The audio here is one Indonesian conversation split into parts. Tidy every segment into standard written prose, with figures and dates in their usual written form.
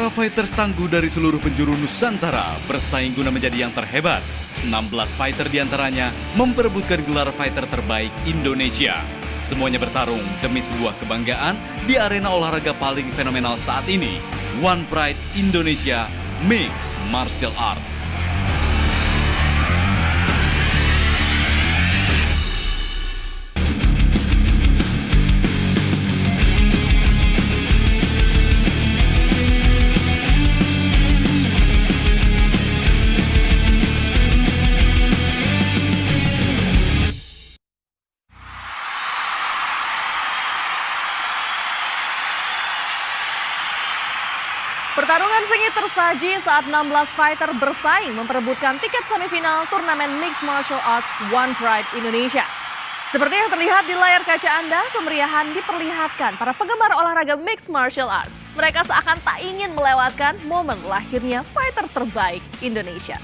Para fighters tangguh dari seluruh penjuru Nusantara bersaing guna menjadi yang terhebat. 16 fighter diantaranya memperebutkan gelar fighter terbaik Indonesia. Semuanya bertarung demi sebuah kebanggaan di arena olahraga paling fenomenal saat ini, One Pride Indonesia Mixed Martial Arts. Pertarungan sengit tersaji saat 16 fighter bersaing memperebutkan tiket semifinal turnamen Mixed Martial Arts One Pride Indonesia. Seperti yang terlihat di layar kaca Anda, kemeriahan diperlihatkan para penggemar olahraga Mixed Martial Arts. Mereka seakan tak ingin melewatkan momen lahirnya fighter terbaik Indonesia.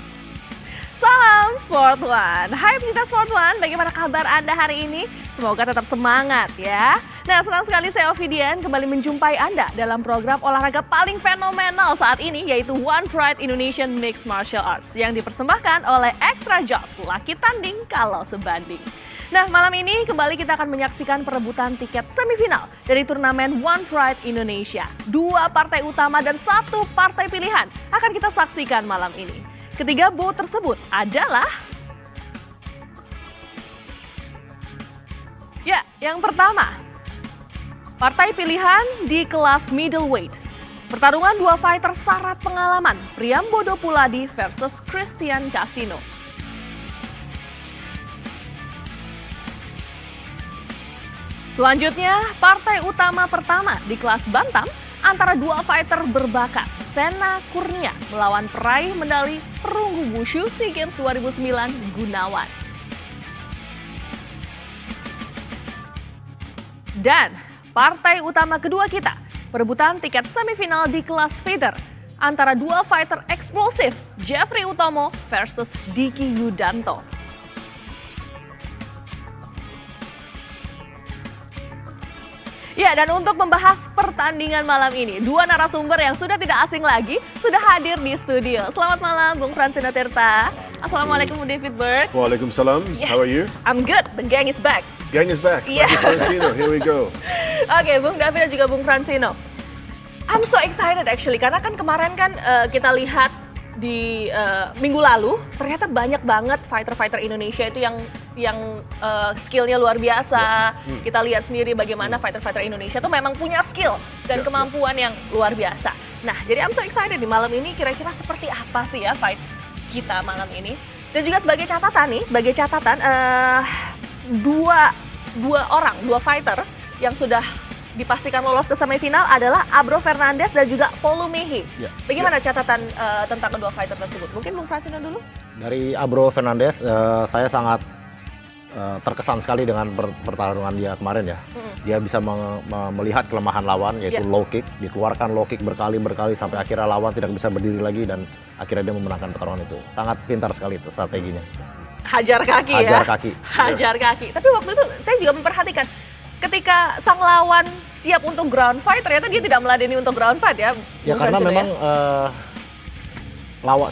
Salam Sport One. Hai pecinta Sport One, bagaimana kabar Anda hari ini? Semoga tetap semangat ya. Nah, senang sekali saya Ovidian kembali menjumpai Anda dalam program olahraga paling fenomenal saat ini, yaitu One Pride Indonesian Mixed Martial Arts yang dipersembahkan oleh Extra Joss, laki tanding kalau sebanding. Nah, malam ini kembali kita akan menyaksikan perebutan tiket semifinal dari turnamen One Pride Indonesia. 2 partai utama dan 1 partai pilihan akan kita saksikan malam ini. Ketiga bout tersebut adalah yang pertama, partai pilihan di kelas middleweight. Pertarungan 2 fighter syarat pengalaman, Priambodo Puladi versus Christian Casino. Selanjutnya, partai utama pertama di kelas bantam antara 2 fighter berbakat, Sena Kurnia melawan peraih medali perunggu wushu SEA Games 2009 Gunawan. Dan partai utama kedua kita, perebutan tiket semifinal di kelas feather antara 2 fighter eksplosif, Jeffrey Utomo versus Diki Yudanto. Ya, dan untuk membahas pertandingan malam ini, 2 narasumber yang sudah tidak asing lagi sudah hadir di studio. Selamat malam, Bung Fransino Tirta. Assalamualaikum, Bung David Burke. Waalaikumsalam. Yes. How are you? I'm good. The gang is back. Gang is back. Yeah. Francino, here we go. Oke, Bung David dan juga Bung Fransino. I'm so excited actually, karena kan kemarin kan kita lihat di minggu lalu ternyata banyak banget fighter-fighter Indonesia itu yang skillnya luar biasa. Kita lihat sendiri bagaimana fighter-fighter Indonesia tuh memang punya skill dan kemampuan yang luar biasa. Nah, jadi I'm so excited di malam ini kira-kira seperti apa sih ya fight kita malam ini. Dan juga sebagai catatan dua fighter yang sudah dipastikan lolos ke semifinal adalah Abro Fernandes dan juga Paulo Mehi. Bagaimana catatan tentang kedua fighter tersebut? Mungkin Bung Fransino dulu? Dari Abro Fernandes, saya sangat terkesan sekali dengan pertarungan dia kemarin ya. Dia bisa melihat kelemahan lawan, yaitu low kick. Dikeluarkan low kick berkali-berkali sampai akhirnya lawan tidak bisa berdiri lagi dan akhirnya dia memenangkan pertarungan itu. Sangat pintar sekali itu strateginya. Hajar kaki ya? Hajar kaki. Tapi waktu itu saya juga memperhatikan ketika sang lawan siap untuk ground fight, ternyata dia tidak meladeni untuk ground fight ya. Ya karena memang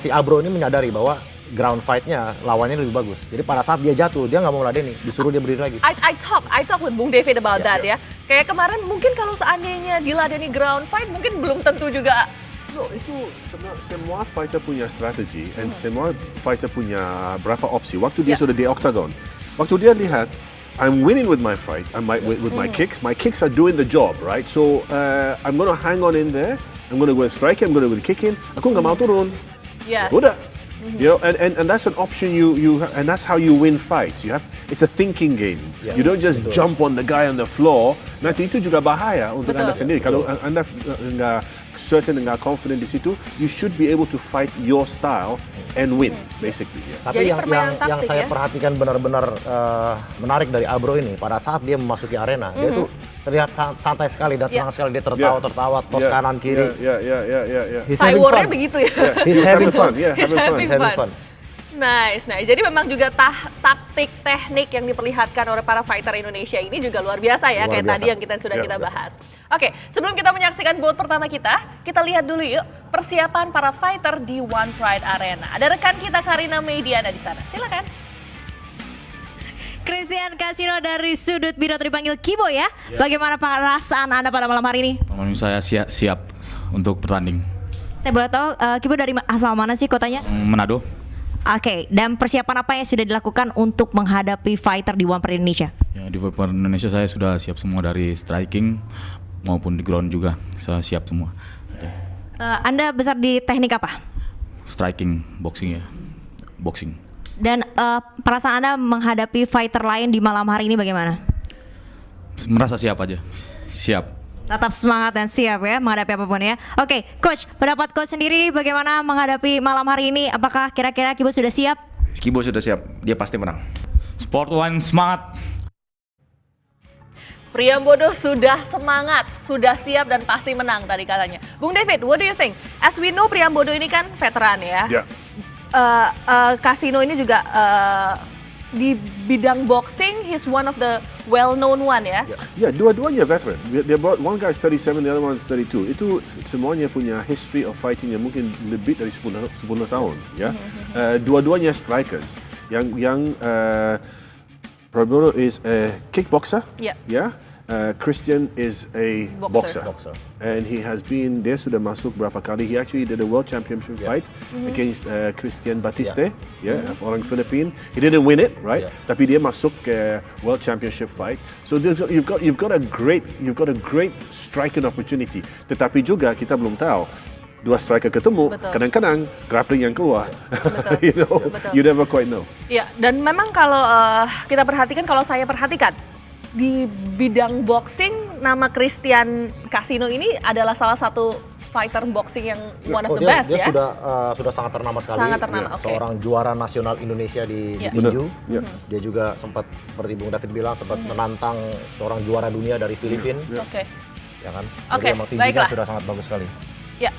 si Abro ini menyadari bahwa ground fight-nya lawannya lebih bagus. Jadi pada saat dia jatuh, dia nggak mau meladeni, disuruh dia berdiri lagi. I talk with Bung David about that ya. Kayak kemarin mungkin kalau seandainya diladeni ground fight, mungkin belum tentu juga. No, itu semua fighter punya strategi, dan semua fighter punya berapa opsi. Waktu dia sudah di octagon, waktu dia lihat, I'm winning with my fight, with my kicks. My kicks are doing the job, right? So I'm gonna hang on in there. I'm gonna go strike, I'm gonna go kick in. Aku nggak mau turun. Yes. Udah. You know, and that's an option you and that's how you win fights. It's a thinking game. You don't just jump on the guy on the floor. Nanti itu juga bahaya untuk Anda sendiri. Kalau Anda nggak certain and nggak confident di situ, you should be able to fight your style and win, basically. Tapi yang saya perhatikan benar-benar menarik dari Abro ini, pada saat dia memasuki arena, dia tuh terlihat santai sekali dan senang sekali. Dia tertawa-tertawa, tos kanan kiri. Cywarnya begitu ya. He's having fun. He's having fun. Nice. Jadi memang juga taktik teknik yang diperlihatkan oleh para fighter Indonesia ini juga luar biasa ya, kayak tadi yang kita bahas. Oke, sebelum kita menyaksikan bout pertama kita lihat dulu yuk persiapan para fighter di One Pride Arena. Ada rekan kita Karina Mediana di sana. Silakan. Christian Casino dari sudut biru atau dipanggil Kibo ya. Bagaimana perasaan Anda pada malam hari ini? Malam ini saya siap untuk bertanding. Saya boleh tahu Kibo dari asal mana sih kotanya? Manado. Oke, dan persiapan apa yang sudah dilakukan untuk menghadapi fighter di One Pride Indonesia? Ya, di One Pride Indonesia saya sudah siap semua dari striking maupun di ground juga. Saya siap semua. Okay. Anda besar di teknik apa? Striking, boxing ya. Boxing. Dan perasaan Anda menghadapi fighter lain di malam hari ini bagaimana? Merasa siap aja. Siap. Tetap semangat dan siap ya menghadapi apapun ya. Oke, Coach, pendapat Coach sendiri bagaimana menghadapi malam hari ini? Apakah kira-kira Kibo sudah siap? Kibo sudah siap, dia pasti menang. Sport One semangat. Priambodo sudah semangat, sudah siap dan pasti menang tadi katanya. Bung David, what do you think? As we know Priambodo ini kan veteran ya. Yeah. Casino ini juga di bidang boxing, he's one of the well-known one ya. Yeah, dua-duanya veteran. One guy is 37, the other one is 32. Itu semuanya punya history of fighting yang mungkin lebih dari 10 tahun. Ya, dua-duanya strikers. Yang Priambodo is a kickboxer. Yeah. Christian is a boxer. And he has been, dia sudah masuk berapa kali. He actually did a world championship fight against Christian Batiste, orang Filipina. He didn't win it, right? Tapi dia masuk ke world championship fight. So you've got a great striking opportunity. Tetapi juga kita belum tahu. Dua striker ketemu, kadang-kadang grappling yang keluar. You never quite know. Ya, dan memang kalau kita perhatikan, kalau saya perhatikan di bidang boxing, nama Christian Casino ini adalah salah satu fighter boxing yang one of the best dia ya. Sudah sangat ternama sekali. Sangat ternama, oke. Seorang juara nasional Indonesia di tinju. Dia juga sempat seperti Bung David bilang sempat menantang seorang juara dunia dari Filipina. Oke. Ya kan? Oke, Jadi emang tinjunya baiklah. sudah sangat bagus sekali. Ya.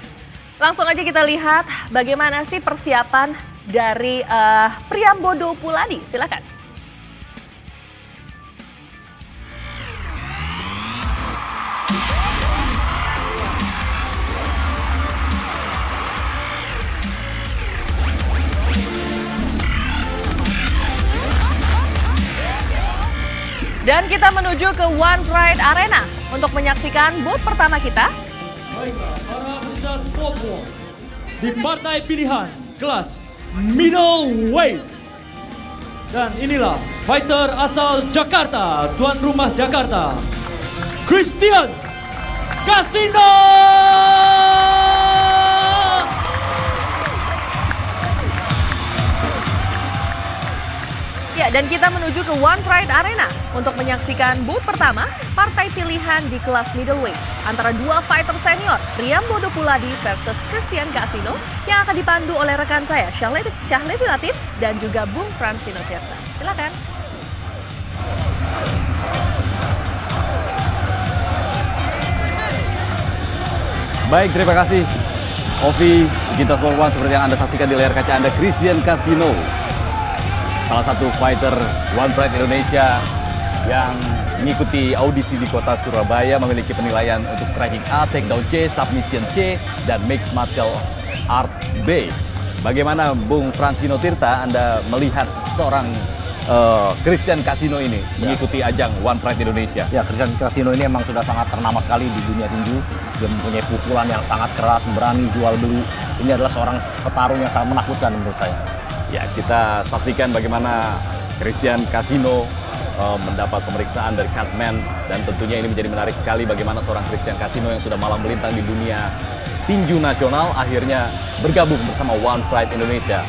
Langsung aja kita lihat bagaimana sih persiapan dari Priambodo Puladi. Silakan. Dan kita menuju ke One Pride Arena untuk menyaksikan bout pertama kita. Baiklah, para pecinta sport di partai pilihan kelas middleweight. Dan inilah fighter asal Jakarta, tuan rumah Jakarta, Christian Casino. Ya, dan kita menuju ke One Pride Arena untuk menyaksikan bout pertama partai pilihan di kelas middleweight antara dua fighter senior Priambodo Puladi versus Christian Casino yang akan dipandu oleh rekan saya Syahlevi Latif dan juga Bung Fransino Tirta. Silakan. Baik, terima kasih Ovi, Gintas Sport One. Seperti yang Anda saksikan di layar kaca Anda, Christian Casino, salah satu fighter One Pride Indonesia yang mengikuti audisi di kota Surabaya, memiliki penilaian untuk striking A, takedown C, submission C, dan mixed martial art B. Bagaimana Bung Fransino Tirta, Anda melihat seorang Christian Casino ini mengikuti ajang One Pride Indonesia? Ya, Christian Casino ini emang sudah sangat ternama sekali di dunia tinju. Dia mempunyai pukulan yang sangat keras, berani jual beli. Ini adalah seorang petarung yang sangat menakutkan menurut saya. Ya, kita saksikan bagaimana Christian Casino mendapat pemeriksaan dari Cutman, dan tentunya ini menjadi menarik sekali bagaimana seorang Christian Casino yang sudah malang melintang di dunia tinju nasional akhirnya bergabung bersama One Pride Indonesia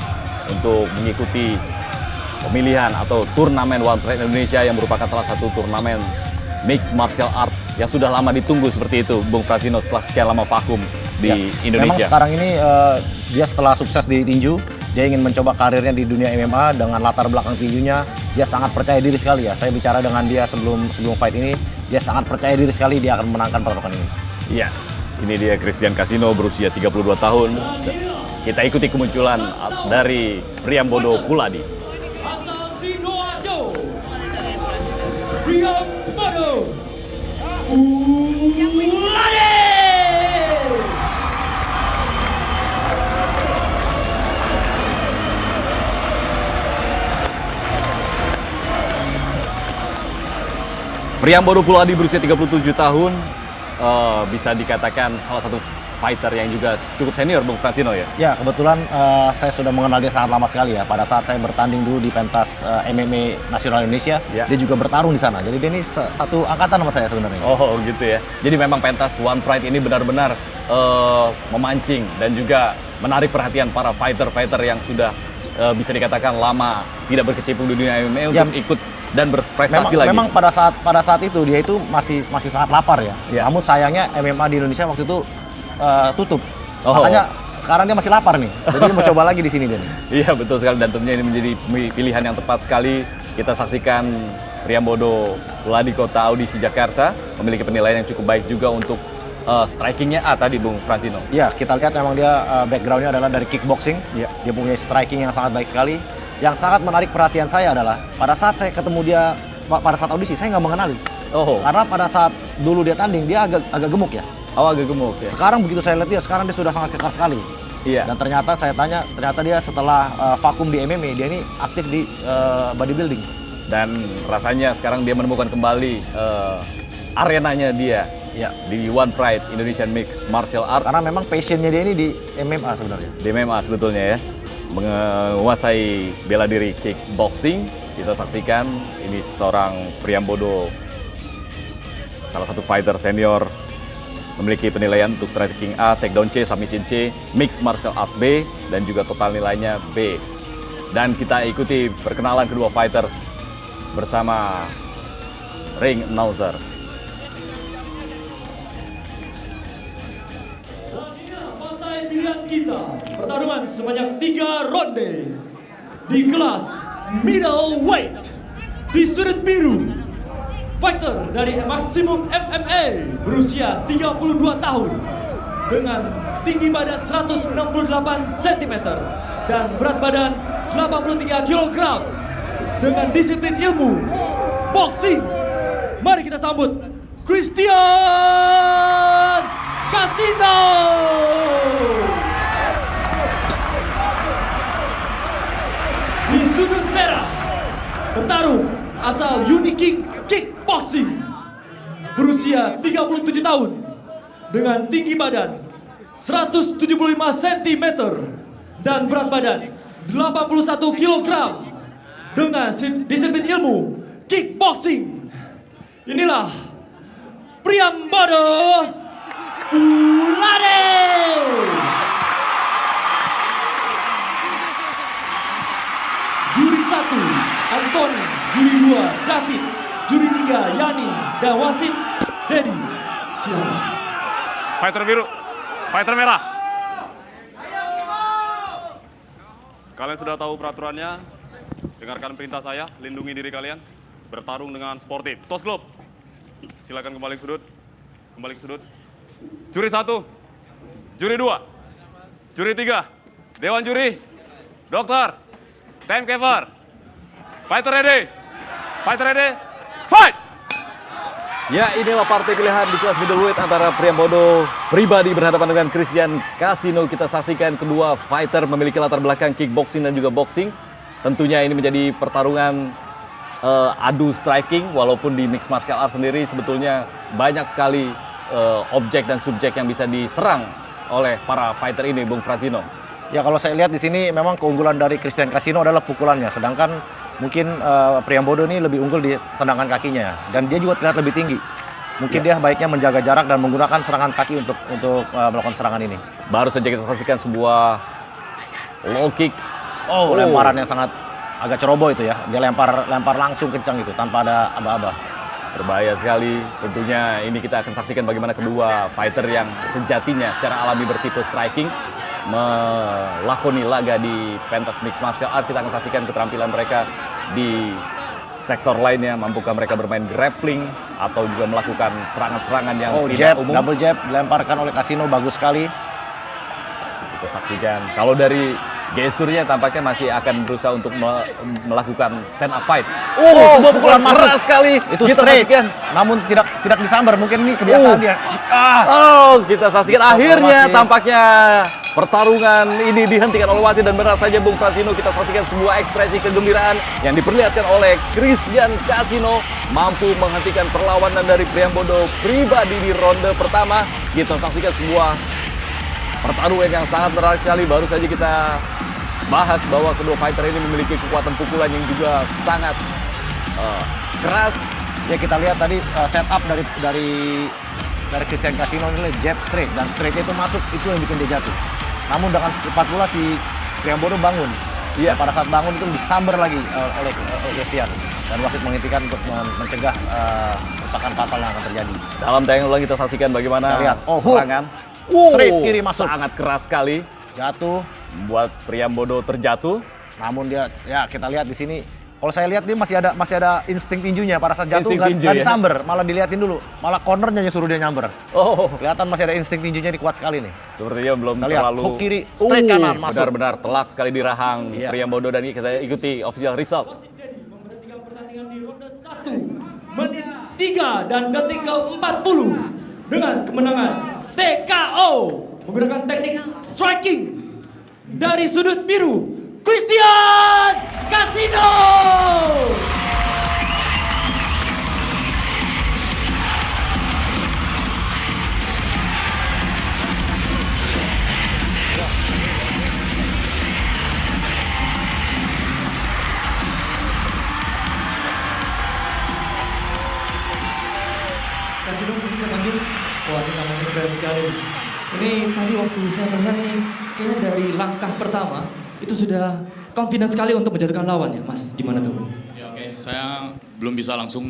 untuk mengikuti pemilihan atau turnamen One Pride Indonesia yang merupakan salah satu turnamen mixed martial art yang sudah lama ditunggu seperti itu, Bung Fransino, setelah sekian lama vakum di Indonesia. Memang sekarang ini dia setelah sukses di tinju, dia ingin mencoba karirnya di dunia MMA dengan latar belakang tinjunya. Dia sangat percaya diri sekali ya. Saya bicara dengan dia sebelum fight ini, dia sangat percaya diri sekali dia akan memenangkan pertarungan ini. Iya, ini dia Christian Casino berusia 32 tahun. Kita ikuti kemunculan dari Priambodo Puladi. Asal Sidoarjo, Priambodo Puladi. Priambodo Puladi berusia 37 tahun, bisa dikatakan salah satu fighter yang juga cukup senior, Bung Francino ya? Ya, kebetulan saya sudah mengenal dia sangat lama sekali ya. Pada saat saya bertanding dulu di pentas MMA Nasional Indonesia, dia juga bertarung di sana. Jadi dia ini satu angkatan sama saya sebenarnya. Oh gitu ya. Jadi memang pentas One Pride ini benar-benar memancing dan juga menarik perhatian para fighter-fighter yang sudah bisa dikatakan lama tidak berkecimpung di dunia MMA untuk ikut dan berprestasi lagi. Memang pada saat itu dia itu masih sangat lapar ya. Namun sayangnya MMA di Indonesia waktu itu tutup. Makanya sekarang dia masih lapar nih. Jadi mau coba lagi di sini dia. Iya betul sekali, dan tentunya ini menjadi pilihan yang tepat sekali. Kita saksikan Priambodo Puladi Kota Audisi Jakarta memiliki penilaian yang cukup baik juga untuk strikingnya tadi Bung Francino. Iya, kita lihat memang dia backgroundnya adalah dari kickboxing. Dia punya striking yang sangat baik sekali. Yang sangat menarik perhatian saya adalah pada saat saya ketemu dia pada saat audisi, saya nggak mengenali. Karena pada saat dulu dia tanding dia agak gemuk ya. Agak gemuk ya. Sekarang begitu saya lihat dia, sekarang dia sudah sangat kekar sekali. Iya. Dan ternyata saya tanya, ternyata dia setelah vakum di MMA, dia ini aktif di bodybuilding. Dan rasanya sekarang dia menemukan kembali arenanya dia di One Pride Indonesian Mixed Martial Art. Karena memang passionnya dia ini di MMA sebenarnya. Di MMA sebetulnya ya. Menguasai bela diri kickboxing. Kita saksikan ini seorang Priambodo, salah satu fighter senior, memiliki penilaian untuk striking A, takedown C, submission C, mixed martial art B, dan juga total nilainya B. Dan kita ikuti perkenalan kedua fighters bersama ring announcer. Partai pilihan kita, pertarungan sebanyak 3 ronde di kelas middleweight. Di sudut biru, fighter dari Maximum MMA berusia 32 tahun dengan tinggi badan 168 cm dan berat badan 83 kg dengan disiplin ilmu boxing. Mari kita sambut Christian Casino. Di sudut merah, petarung asal Uniking Kickboxing berusia 37 tahun dengan tinggi badan 175 cm dan berat badan 81 kg dengan disiplin ilmu kickboxing. Inilah Priambodo Puladi. Juri 1 Anthony, juri 2 David, juri 3 Yani, dan wasit Dedi. Silakan. Fighter biru, fighter merah. Kalian sudah tahu peraturannya. Dengarkan perintah saya, lindungi diri kalian. Bertarung dengan sportif. Tos glove. Silakan kembali ke sudut. Kembali ke sudut. Juri 1, juri 2, juri 3, dewan juri, dokter, timekeeper, fighter ready, fight! Ya, inilah partai pilihan di kelas middleweight antara Priambodo pribadi berhadapan dengan Christian Casino. Kita saksikan kedua fighter memiliki latar belakang kickboxing dan juga boxing. Tentunya ini menjadi pertarungan adu striking, walaupun di mixed martial art sendiri sebetulnya banyak sekali objek dan subjek yang bisa diserang oleh para fighter ini, Bung Francino. Ya, kalau saya lihat di sini memang keunggulan dari Christian Casino adalah pukulannya, sedangkan mungkin Priambodo ini lebih unggul di tendangan kakinya, dan dia juga terlihat lebih tinggi. Mungkin dia baiknya menjaga jarak dan menggunakan serangan kaki untuk melakukan serangan ini. Baru saja kita saksikan sebuah low kick. Lemparan yang sangat agak ceroboh itu ya. Dia lempar langsung kencang itu tanpa ada aba-aba. Berbahaya sekali. Tentunya ini kita akan saksikan bagaimana kedua fighter yang sejatinya secara alami bertipe striking melakoni laga di pentas mixed martial art. Kita akan saksikan keterampilan mereka di sektor lainnya. Mampukah mereka bermain grappling atau juga melakukan serangan-serangan yang tidak jab, umum. Double jab dilemparkan oleh Casino, bagus sekali. Kita saksikan. Kalau dari gesturnya tampaknya masih akan berusaha untuk melakukan stand up fight. Semua pukulan keras sekali. Itu kita straight. saksikan. Namun tidak disambar, mungkin ini kebiasaan dia. Kita saksikan akhirnya tampaknya pertarungan ini dihentikan oleh wasit dan benar saja Bung Fransino, kita saksikan sebuah ekspresi kegembiraan yang diperlihatkan oleh Christian Casino mampu menghentikan perlawanan dari Priambodo pribadi di ronde pertama. Kita saksikan sebuah pertarungan yang sangat menarik sekali. Baru saja kita bahas bahwa kedua fighter ini memiliki kekuatan pukulan yang juga sangat keras. Ya kita lihat tadi setup dari Christian Casino ini jab straight, dan straight itu masuk, itu yang bikin dia jatuh. Namun dengan cepat pula si Priambodo bangun. Iya. Pada saat bangun itu disambar lagi oleh Christian, dan wasit menghentikan untuk mencegah kerusakan fatal yang akan terjadi. Dalam tayangan ulang kita saksikan bagaimana lihat. serangan Straight kiri masuk, sangat keras sekali, jatuh, membuat Priambodo terjatuh. Namun dia, ya kita lihat di sini, kalau saya lihat dia masih ada insting tinjunya. Pada saat jatuh nggak disamber, malah diliatin dulu, malah cornernya yang suruh dia nyamber. Kelihatan masih ada insting tinjunya, kuat sekali nih. Sepertinya belum kita lihat, terlalu hook kiri, straight kanan masuk. Benar-benar telak sekali di rahang Priambodo, dan ini kita ikuti official result. Memberhentikan pertandingan di ronde 1 menit 3 dan detik ke-40 dengan kemenangan TKO menggunakan teknik striking dari sudut biru, Christian Casino. Casino mungkin saya panggil. Wah, ini namanya keren sekali. Ini tadi waktu saya melihat nih, kayaknya dari langkah pertama itu sudah confident sekali untuk menjatuhkan lawan ya, Mas. Gimana tuh? Ya oke, saya belum bisa langsung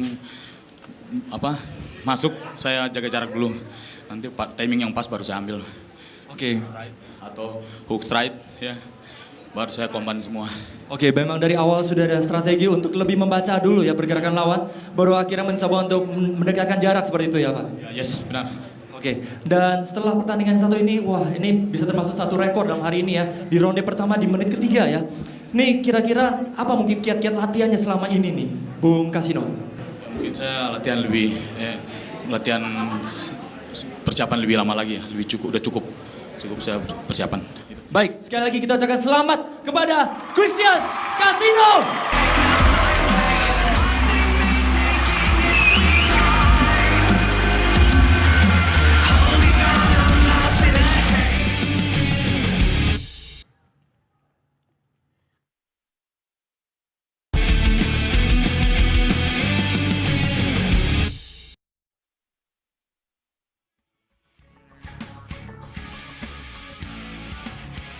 masuk, saya jaga jarak dulu. Nanti timing yang pas baru saya ambil. Oke. Atau hook straight ya. Baru saya combine semua. Oke, memang dari awal sudah ada strategi untuk lebih membaca dulu ya pergerakan lawan, baru akhirnya mencoba untuk mendekatkan jarak seperti itu ya, Pak? Ya, yes, benar. Oke, dan setelah pertandingan satu ini, wah ini bisa termasuk satu rekor dalam hari ini ya, di ronde pertama di menit ketiga ya. Nih kira-kira apa mungkin kiat-kiat latihannya selama ini nih, Bung Casino? Mungkin saya latihan persiapan lebih lama lagi ya, udah cukup saya persiapan. Baik, sekali lagi kita ucapkan selamat kepada Christian Casino.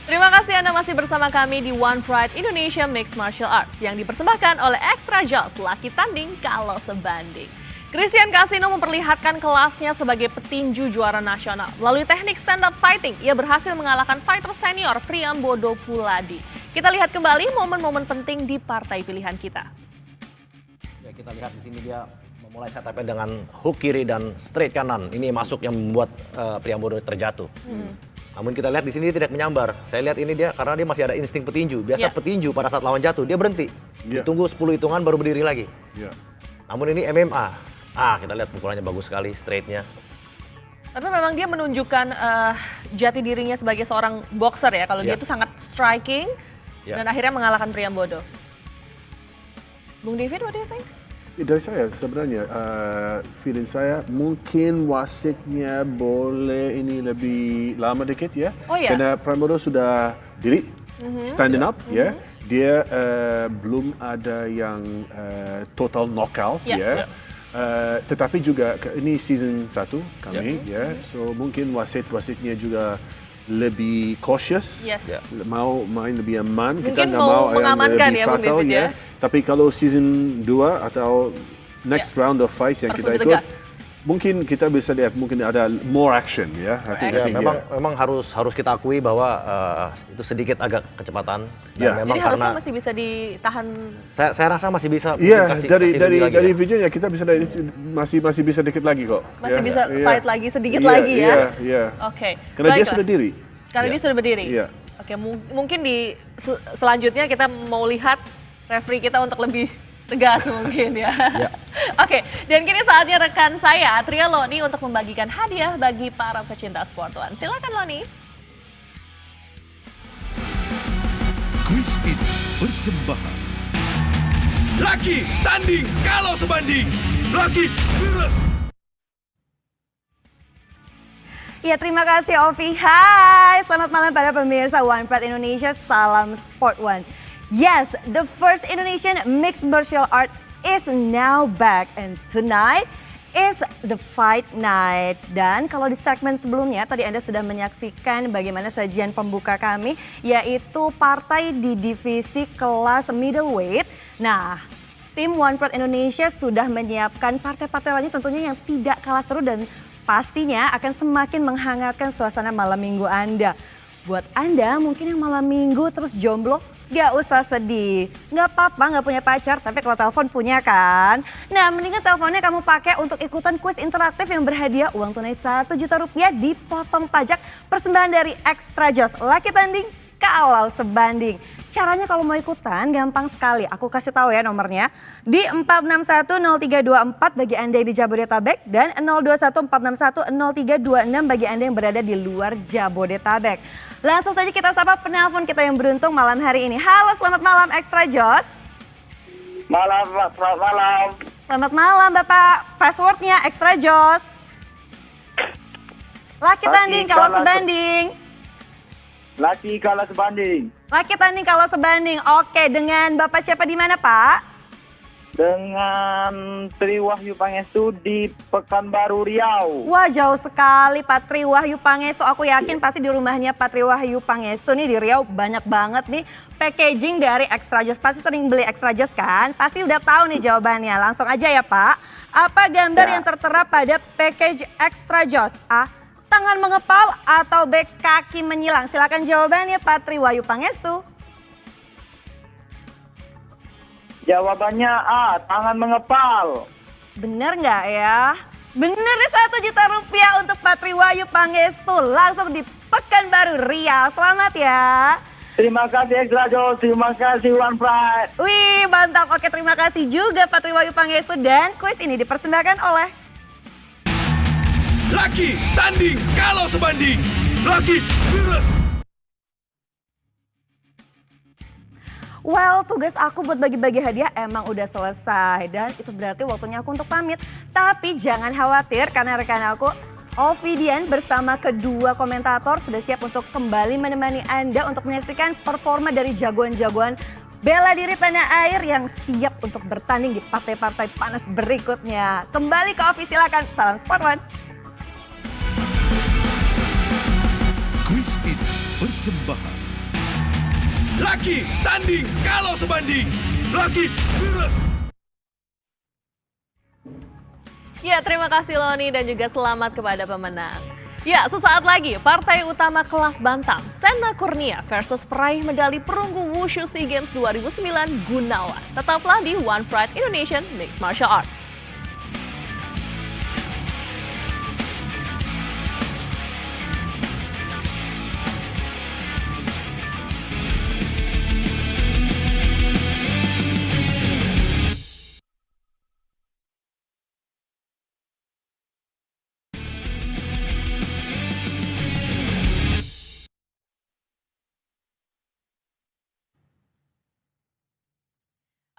Terima kasih Anda masih bersama kami di One Pride Indonesia Mixed Martial Arts yang dipersembahkan oleh Extra Jaws, laki tanding kalau sebanding. Christian Casino memperlihatkan kelasnya sebagai petinju juara nasional. Melalui teknik stand up fighting, ia berhasil mengalahkan fighter senior Priambodo Puladi. Kita lihat kembali momen-momen penting di partai pilihan kita. Ya, kita lihat di sini dia memulai setupnya dengan hook kiri dan straight kanan. Ini masuk yang membuat Priambodo terjatuh. Namun kita lihat di sini dia tidak menyambar. Saya lihat ini dia karena dia masih ada insting petinju. Biasa petinju pada saat lawan jatuh dia berhenti. Ditunggu 10 hitungan baru berdiri lagi. Namun ini MMA. Kita lihat pukulannya bagus sekali, straightnya. Tapi memang dia menunjukkan jati dirinya sebagai seorang boxer ya. Kalau dia itu sangat striking dan akhirnya mengalahkan Priambodo. Bung David, what do you think? Dari saya sebenarnya feeling saya mungkin wasitnya boleh ini lebih lama dikit ya. Karena Priambodo sudah diri, standing up ya. Dia belum ada yang total knockout ya. Tetapi juga ini season 1 kami ya. So mungkin wasitnya juga lebih cautious, mau main lebih aman. Mungkin kita nggak mau mengamankan lebih ya, fatal Bung David, ya. Tapi kalau season 2 atau next round of fights yang kita ikut, mungkin kita bisa lihat mungkin ada more action ya. Memang harus kita akui bahwa itu sedikit agak kecepatan. Dan memang jadi harusnya masih bisa ditahan. Saya rasa masih bisa. Iya, dari videonya kita bisa masih bisa dikit lagi kok. Masih bisa fight lagi sedikit lagi ya. Iya. Oke. Karena dia sudah diri. Karena dia sudah berdiri? Iya. Oke, mungkin di selanjutnya kita mau lihat referee kita untuk lebih tegas mungkin ya. Oke, dan kini saatnya rekan saya, Atria Loni, untuk membagikan hadiah bagi para pecinta Sport One. Silakan Loni. Kuis ini persembahan. Laki tanding kalau sebanding. Laki Ya, terima kasih Ovi. Hai, selamat malam para pemirsa One Pride Indonesia. Salam Sport One. Yes, the first Indonesian mixed martial art is now back, and tonight is the fight night. Dan kalau di segmen sebelumnya tadi Anda sudah menyaksikan bagaimana sajian pembuka kami, yaitu partai di divisi kelas middleweight. Nah, tim One Pride Indonesia sudah menyiapkan partai-partai lainnya tentunya yang tidak kalah seru dan pastinya akan semakin menghangatkan suasana malam minggu Anda. Buat Anda mungkin yang malam minggu terus jomblo, gak usah sedih. Gak apa-apa gak punya pacar, tapi kalau telepon punya kan? Nah, mendingan teleponnya kamu pakai untuk ikutan kuis interaktif yang berhadiah uang tunai 1 juta rupiah dipotong pajak, persembahan dari Extra Joss. Laki tanding kalau sebanding. Caranya kalau mau ikutan gampang sekali. Aku kasih tahu ya nomornya. Di 4610324 bagi Anda yang di Jabodetabek dan 0214610326 bagi Anda yang berada di luar Jabodetabek. Langsung saja kita sapa penelpon kita yang beruntung malam hari ini. Halo, selamat malam Extra Joss. Malam, selamat malam. Selamat malam Bapak. Passwordnya Extra Joss. Laki tanding kalau sebanding. Laki kalah sebanding. Laki tanding kalau sebanding. Oke, dengan Bapak siapa di mana, Pak? Dengan Tri Wahyu Pangestu di Pekanbaru Riau. Wah, jauh sekali Pak Tri Wahyu Pangestu. Aku yakin pasti di rumahnya Pak Tri Wahyu Pangestu nih di Riau banyak banget nih packaging dari Extra Joss. Pasti sering beli Extra Joss kan? Pasti udah tahu nih jawabannya. Langsung aja ya, Pak. Apa gambar yang tertera pada package Extra Joss? A, tangan mengepal atau B, kaki menyilang? Silakan jawabannya Pak Tri Wahyu Pangestu. Jawabannya A, tangan mengepal. Bener nggak ya? Bener nih 1 juta rupiah untuk Pak Tri Wahyu Pangestu. Langsung di Pekanbaru Riau. Selamat ya. Terima kasih Extra Joss, terima kasih One Pride. Wih, mantap. Oke, terima kasih juga Pak Tri Wahyu Pangestu. Dan kuis ini dipersembahkan oleh Laki tanding kalau sebanding. Laki Well, tugas aku buat bagi-bagi hadiah emang udah selesai. Dan itu berarti waktunya aku untuk pamit. Tapi jangan khawatir karena rekan aku Ovidian bersama kedua komentator sudah siap untuk kembali menemani Anda untuk menyaksikan performa dari jagoan-jagoan bela diri tanah air yang siap untuk bertanding di partai-partai panas berikutnya. Kembali ke Ovi, silakan. Salam Sport One. Kuis ini persembahan. Laki tanding kalau sebanding. Laki Ya, terima kasih Loni dan juga selamat kepada pemenang. Ya, sesaat lagi partai utama kelas bantam Sena Kurnia versus peraih medali perunggu Wushu SEA Games 2009 Gunawan. Tetaplah di One Pride Indonesian Mixed Martial Arts.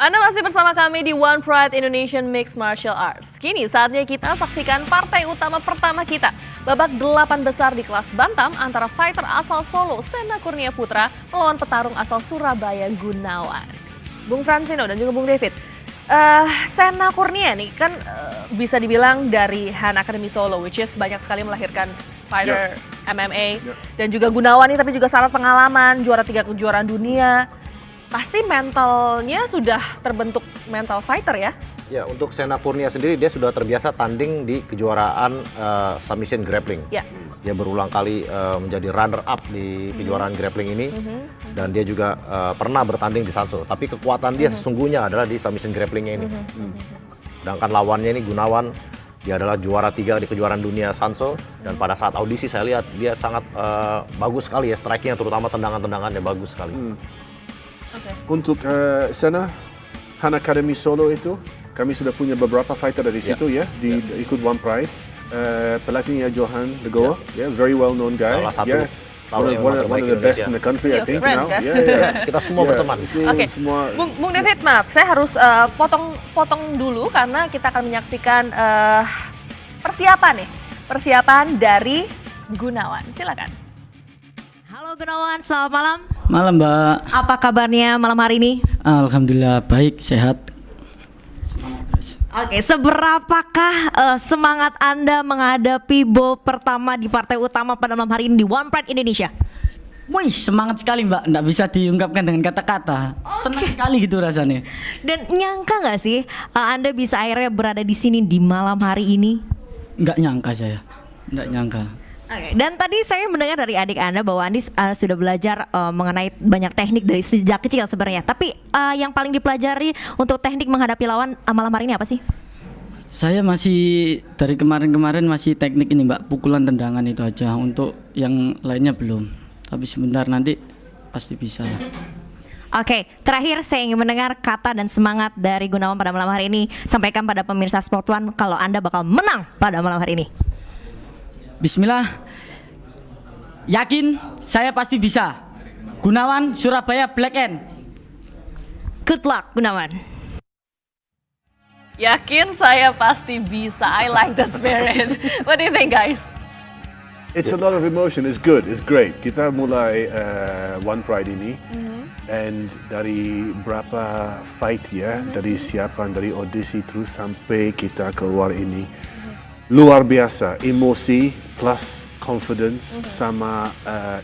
Anda masih bersama kami di One Pride Indonesian Mixed Martial Arts. Kini saatnya kita saksikan partai utama pertama kita. Babak 8 besar di kelas bantam antara fighter asal Solo Sena Kurnia Putra melawan petarung asal Surabaya Gunawan. Bung Fransino dan juga Bung David. Sena Kurnia nih kan bisa dibilang dari Han Academy Solo, which is banyak sekali melahirkan fighter MMA. Dan juga Gunawan nih tapi juga syarat pengalaman, juara 3 kejuaraan dunia. Pasti mentalnya sudah terbentuk mental fighter ya? Ya, untuk Sena Kurnia sendiri dia sudah terbiasa tanding di kejuaraan submission grappling. Ya. Dia berulang kali menjadi runner up di kejuaraan grappling ini. Dan dia juga pernah bertanding di Sanso. Tapi kekuatan dia sesungguhnya adalah di submission grapplingnya ini. Sedangkan lawannya ini Gunawan Dia adalah juara 3 di kejuaraan dunia Sanso, dan pada saat audisi saya lihat dia sangat bagus sekali ya, striking-nya terutama tendangan-tendangannya bagus sekali. Untuk Sena, Han Academy Solo itu, kami sudah punya beberapa fighter dari situ ya, ikut One Pride. Pelatihnya Johan De Goa, very well known guy. Salah satu one of the best in the country, I think now. Kan? Kita semua berteman. Oke, Bung David, maaf, saya harus potong dulu karena kita akan menyaksikan persiapan dari Gunawan. Silakan. Halo Gunawan, selamat malam. Malam Mbak. Apa kabarnya malam hari ini? Alhamdulillah baik, sehat. Oke, seberapakah semangat Anda menghadapi bowl pertama di partai utama pada malam hari ini di One Pride Indonesia? Wih, semangat sekali Mbak, nggak bisa diungkapkan dengan kata-kata. Senang sekali gitu rasanya. Dan nyangka nggak sih Anda bisa akhirnya berada di sini di malam hari ini? Nggak nyangka saya, nggak nyangka. Oke, dan tadi saya mendengar dari adik Anda bahwa Andi sudah belajar mengenai banyak teknik dari sejak kecil sebenarnya. Tapi yang paling dipelajari untuk teknik menghadapi lawan malam hari ini apa sih? Saya masih dari kemarin-kemarin masih teknik ini Mbak, pukulan tendangan itu aja. Untuk yang lainnya belum. Tapi sebentar nanti pasti bisa. Oke, terakhir saya ingin mendengar kata dan semangat dari Gunawan pada malam hari ini. Sampaikan pada pemirsa Sport One kalau Anda bakal menang pada malam hari ini. Bismillah, yakin saya pasti bisa. Gunawan, Surabaya Black End. Good luck Gunawan. Yakin saya pasti bisa. I like the spirit. What do you think, guys? It's a lot of emotion. It's good. It's great. Kita mulai One Pride ini, and dari berapa fight ya, dari siapan, dari audisi terus sampai kita keluar ini. Luar biasa, emosi plus confidence sama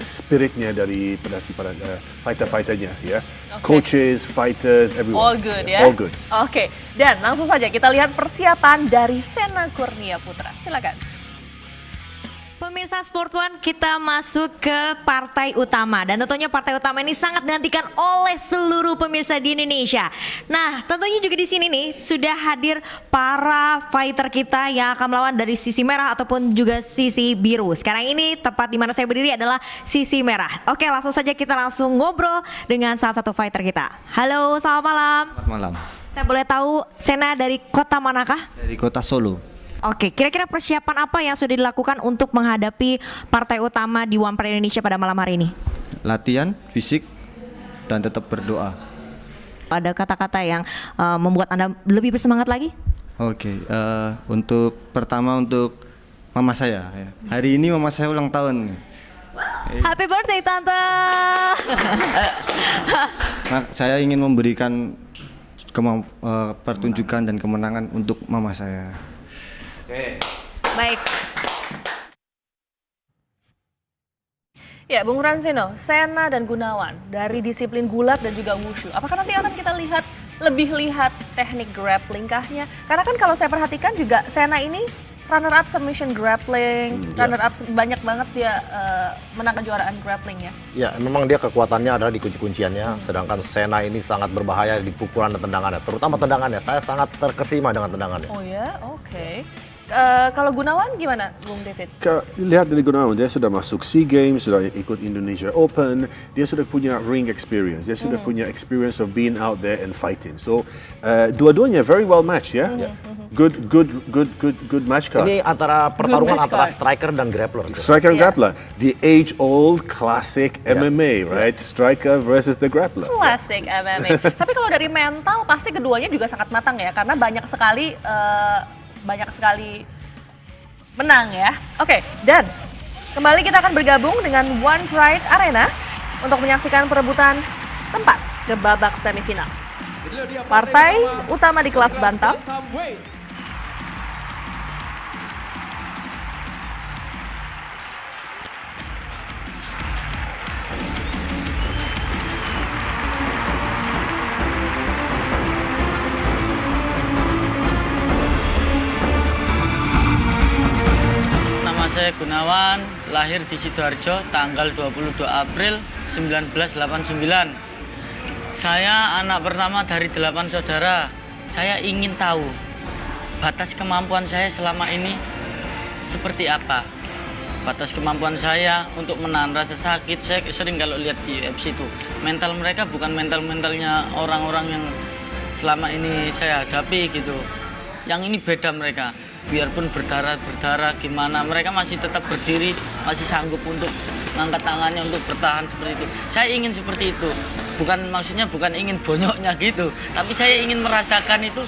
spiritnya dari fighter-fighternya ya. Coaches, fighters, everyone. All good ya? All good. Oke, dan langsung saja kita lihat persiapan dari Sena Kurnia Putra. Silakan. Pemirsa Sport One, kita masuk ke partai utama, dan tentunya partai utama ini sangat dinantikan oleh seluruh pemirsa di Indonesia. Nah, tentunya juga di sini nih sudah hadir para fighter kita yang akan melawan dari sisi merah ataupun juga sisi biru. Sekarang ini tepat di mana saya berdiri adalah sisi merah. Oke, langsung saja kita langsung ngobrol dengan salah satu fighter kita. Halo, selamat malam. Selamat malam. Saya boleh tahu Sena dari kota manakah? Dari kota Solo. Oke, kira-kira persiapan apa yang sudah dilakukan untuk menghadapi partai utama di One Pride Indonesia pada malam hari ini? Latihan, fisik, dan tetap berdoa. Ada kata-kata yang membuat Anda lebih bersemangat lagi? Oke, untuk pertama untuk mama saya. Hari ini mama saya ulang tahun. Happy birthday Tante! Nah, saya ingin memberikan pertunjukan dan kemenangan untuk mama saya. Oke. Baik. Ya, Bung Ransino, Sena dan Gunawan dari disiplin gulat dan juga wushu. Apakah nanti akan kita lebih lihat teknik grappling kahnya? Karena kan kalau saya perhatikan juga Sena ini runner up submission grappling, runner up banyak banget dia menang kejuaraan grappling ya. Ya, memang dia kekuatannya adalah di kunci-kunciannya, sedangkan Sena ini sangat berbahaya di pukulan dan tendangannya, terutama tendangannya. Saya sangat terkesima dengan tendangannya. Oh ya, oke. Kalau Gunawan gimana, Bung David? Lihat dari Gunawan, dia sudah masuk SEA Games, sudah ikut Indonesia Open, dia sudah punya ring experience, dia sudah punya experience of being out there and fighting. So dua-duanya very well matched ya. Good match card. Ini antara pertarungan antara striker dan grappler. Striker and grappler, the age-old classic MMA, right? Striker versus the grappler. Classic MMA. Tapi kalau dari mental pasti keduanya juga sangat matang ya, karena banyak sekali menang ya. Oke, dan kembali kita akan bergabung dengan One Pride Arena untuk menyaksikan perebutan tempat ke babak semifinal. Partai utama di kelas bantam. Saya Gunawan, lahir di Sidoarjo tanggal 22 April 1989. Saya anak pertama dari 8 saudara. Saya ingin tahu batas kemampuan saya selama ini seperti apa. Batas kemampuan saya untuk menahan rasa sakit, saya sering kalau lihat di UFC itu, mental mereka bukan mentalnya orang-orang yang selama ini saya hadapi gitu. Yang ini beda mereka, biarpun berdarah gimana, mereka masih tetap berdiri, masih sanggup untuk ngangkat tangannya untuk bertahan seperti itu. Saya ingin seperti itu, maksudnya bukan ingin bonyoknya gitu, tapi saya ingin merasakan itu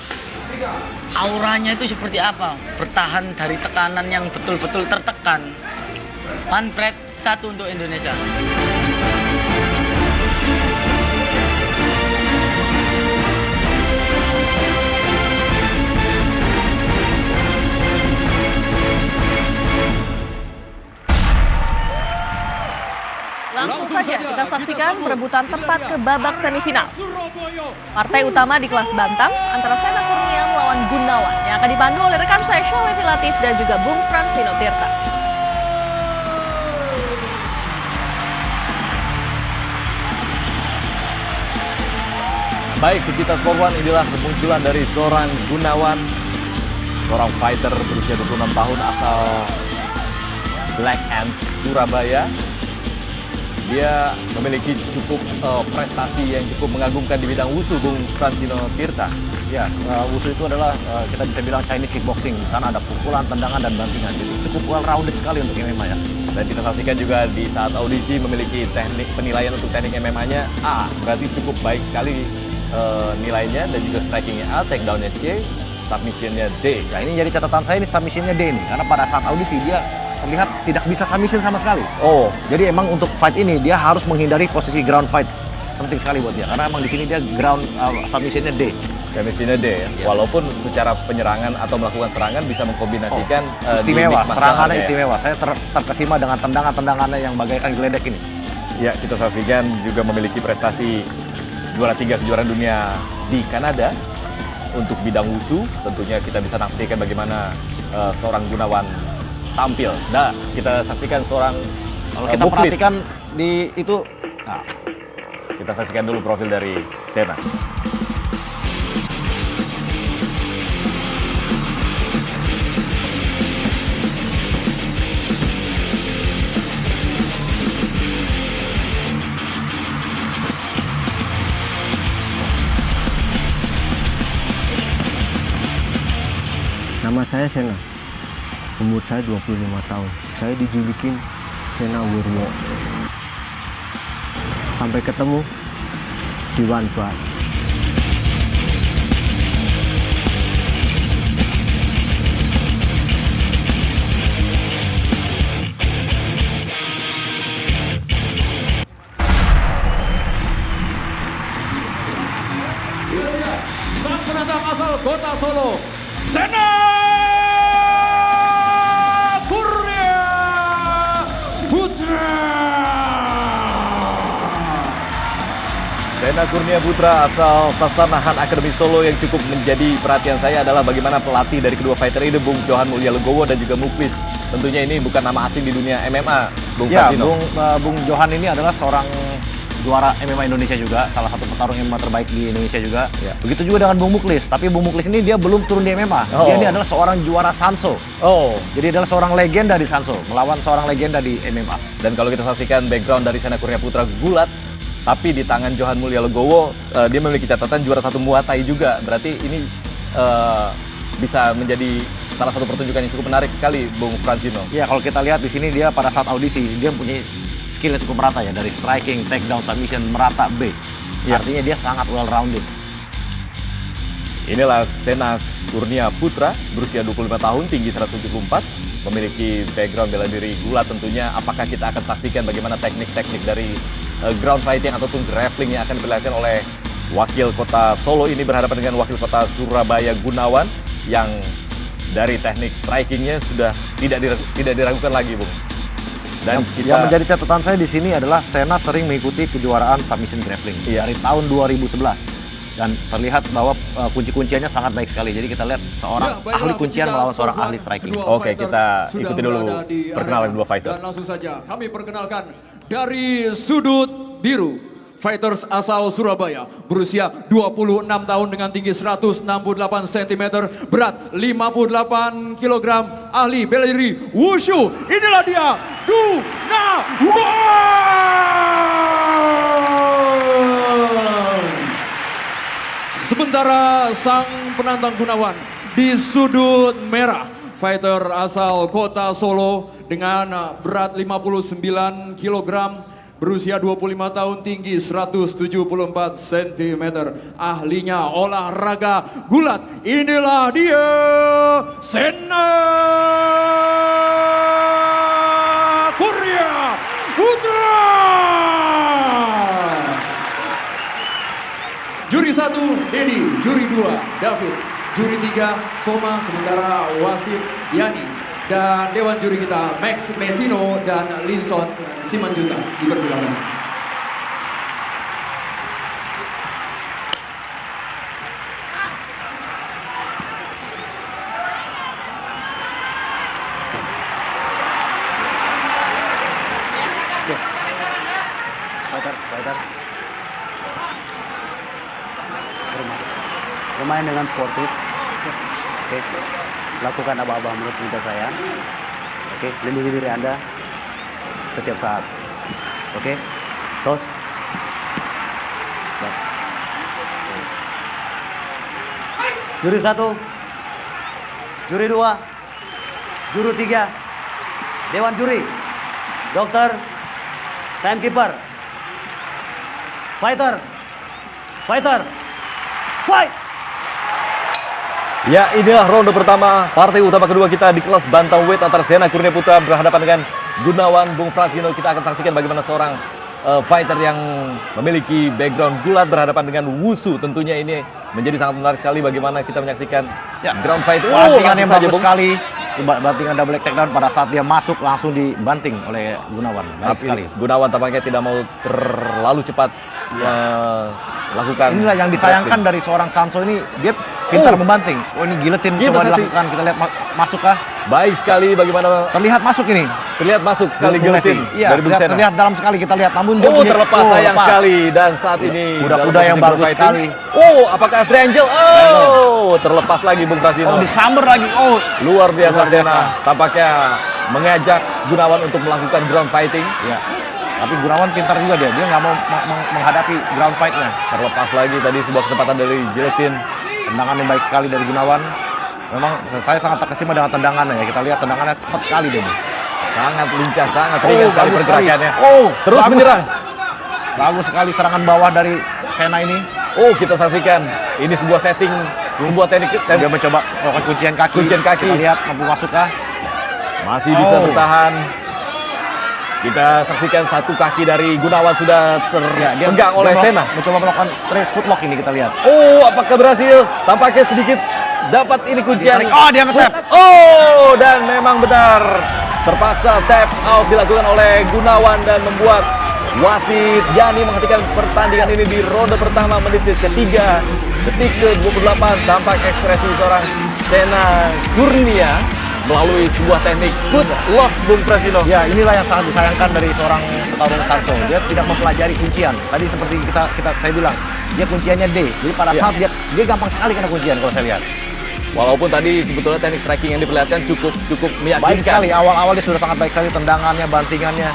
auranya itu seperti apa, bertahan dari tekanan yang betul-betul tertekan. One Pride, satu untuk Indonesia. Langsung saja kita saksikan perebutan tempat ke babak semifinal. Partai utama di kelas bantam antara Sena Kurnia melawan Gunawan yang akan dipandu oleh rekan saya Syalevi Latif dan juga Bung Fransino Tirta. Baik, Pecinta Sport One, inilah kemunculan dari seorang Gunawan, seorang fighter berusia 26 tahun asal Black Ants, Surabaya. Dia memiliki cukup prestasi yang cukup mengagumkan di bidang wushu, Bung Fransino Tirta. Ya, wushu itu adalah kita bisa bilang Chinese kickboxing. Di sana ada pukulan, tendangan, dan bantingan. Jadi cukup well-rounded sekali untuk MMA ya. Dan kita saksikan juga di saat audisi memiliki teknik penilaian untuk teknik MMA-nya A, berarti cukup baik sekali nilainya, dan juga strikingnya A, takedown-nya C, submission-nya D. Ya, ini jadi catatan saya, ini submission-nya D nih, karena pada saat audisi dia terlihat tidak bisa submission sama sekali. Oh, jadi emang untuk fight ini dia harus menghindari posisi ground fight, penting sekali buat dia, karena emang di sini dia ground submission-nya D. Submission-nya D ya. Walaupun secara penyerangan atau melakukan serangan bisa mengkombinasikan istimewa, serangannya istimewa. Saya terkesima dengan tendangan-tendangannya yang bagaikan geledek ini. Ya, kita saksikan juga memiliki prestasi juara 3 kejuaraan dunia di Kanada untuk bidang wushu. Tentunya kita bisa nantikan bagaimana seorang Gunawan tampil. Nah, kita saksikan seorang kalau kita perhatikan di itu. Nah, kita saksikan dulu profil dari Sena. Nama saya Sena, umur saya 25 tahun. Saya dijulukin Sena Werewolf. Sampai ketemu di One Pride. Sang penantang asal kota Solo, Sena Kurnia Putra. Sena Kurnia Putra asal Sasanahan Akademi Solo. Yang cukup menjadi perhatian saya adalah bagaimana pelatih dari kedua fighter ini, Bung Johan Mulya Legowo dan juga Muklis. Tentunya ini bukan nama asing di dunia MMA, Bung ya, Fransino. Bung Johan ini adalah seorang juara MMA Indonesia juga, salah satu petarung MMA terbaik di Indonesia juga. Ya. Begitu juga dengan Bung Muklis, tapi Bung Muklis ini dia belum turun di MMA. Oh. Dia ini adalah seorang juara Sanso. Oh, jadi adalah seorang legenda di Sanso, melawan seorang legenda di MMA. Dan kalau kita saksikan background dari Sena Kurnia Putra gulat, tapi di tangan Johan Mulya Legowo dia memiliki catatan juara 1 Muay Thai juga. Berarti ini bisa menjadi salah satu pertunjukan yang cukup menarik sekali, Bung Fransino. Ya, kalau kita lihat di sini dia pada saat audisi dia punya skill yang cukup merata ya, dari striking, takedown, submission, merata B. Ya. Artinya dia sangat well-rounded. Inilah Sena Kurnia Putra, berusia 25 tahun, tinggi 174, memiliki background bela diri gulat tentunya. Apakah kita akan saksikan bagaimana teknik-teknik dari ground fighting ataupun grappling yang akan diperlihatkan oleh wakil kota Solo ini berhadapan dengan wakil kota Surabaya Gunawan, yang dari teknik strikingnya sudah tidak diragukan lagi, Bung. Dan yang menjadi catatan saya di sini adalah Sena sering mengikuti kejuaraan submission grappling dari tahun 2011, dan terlihat bahwa kunci-kunciannya sangat baik sekali. Jadi kita lihat seorang ahli kuncian melawan seorang ahli striking. Oke, kita ikuti dulu perkenalan dua fighter. Dan langsung saja kami perkenalkan dari sudut biru, fighters asal Surabaya, berusia 26 tahun dengan tinggi 168 cm, berat 58 kg, ahli bela diri wushu. Inilah dia, Gunawan. Sementara sang penantang Gunawan di sudut merah, fighter asal kota Solo dengan berat 59 kg, berusia 25 tahun, tinggi 174 cm, ahlinya olahraga gulat. Inilah dia, Sena Kurnia Putra. Juri 1 Dedi, juri 2 David, juri 3 Soma, sementara wasit Yani, dan dewan juri kita Max Metino dan Linson Simanjuta. Dipersilakan. Bermain dengan sportif. Oke. Lakukan apa-apa menurut perintah saya. Oke, lindungi diri Anda setiap saat. Oke, tos. Juri 1, juri 2, juri 3, dewan juri, dokter, timekeeper, fighter, fight! Ya, inilah ronde pertama partai utama kedua kita di kelas bantamweight antara Sena Kurnia Putra berhadapan dengan Gunawan Bung Fransino. Kita akan saksikan bagaimana seorang fighter yang memiliki background gulat berhadapan dengan wushu. Tentunya ini menjadi sangat menarik sekali bagaimana kita menyaksikan ground fight. Bantingan yang bagus sekali. Bantingan double leg takedown pada saat dia masuk langsung dibanting oleh Gunawan. Baik sekali. Gunawan tampaknya tidak mau terlalu cepat melakukan. Inilah yang disayangkan dari seorang Sanso ini, dia pintar membanting. Oh, ini giletin coba dilakukan. Kita lihat masuk kah? Baik sekali bagaimana terlihat masuk ini. Terlihat masuk sekali giletin dari Bung Sena. Terlihat dalam sekali kita lihat, namun dia terlepas sayang sekali, dan saat ini kuda-kuda yang bagus sekali. Apakah Triangle? Terlepas lagi Bung Fransino. Disamber lagi. Luar biasa Sena. Tampaknya mengajak Gunawan untuk melakukan ground fighting. Ya. Tapi Gunawan pintar juga dia nggak mau menghadapi ground fight-nya. Terlepas lagi tadi sebuah kesempatan dari giletin. Tendangan yang baik sekali dari Gunawan. Memang saya sangat terkesima dengan tendangannya ya. Kita lihat tendangannya cepat sekali dia. Sangat lincah, sangat ringan sekali pergerakannya. Terus bagus. menyerang. Bagus sekali serangan bawah dari Sena ini. Kita saksikan. Ini sebuah setting, sebuah teknik. Dia mencoba melakukan kuncian kaki. Kita lihat mampu masuk kah? Masih bisa bertahan. Kita saksikan satu kaki dari Gunawan sudah terpegang oleh Sena. Mencoba melakukan straight footlock ini kita lihat. Apakah berhasil? Tampaknya sedikit dapat ini kuncian. Dia nge-tap. Dan memang benar. Terpaksa tap out dilakukan oleh Gunawan dan membuat wasit Yani menghentikan pertandingan ini di ronde pertama menit ketiga, detik ke-28. Tampak ekspresi seorang Sena Kurnia melalui sebuah teknik foot lock Bung Fransino. Ya, inilah yang sangat disayangkan dari seorang petarung Sanso. Dia tidak mempelajari kuncian. Tadi seperti saya bilang, dia kunciannya D. Jadi pada saat dia gampang sekali kena kuncian kalau saya lihat. Walaupun tadi sebetulnya teknik striking yang diperlihatkan cukup meyakinkan. Baik sekali, awal-awal dia sudah sangat baik sekali tendangannya, bantingannya.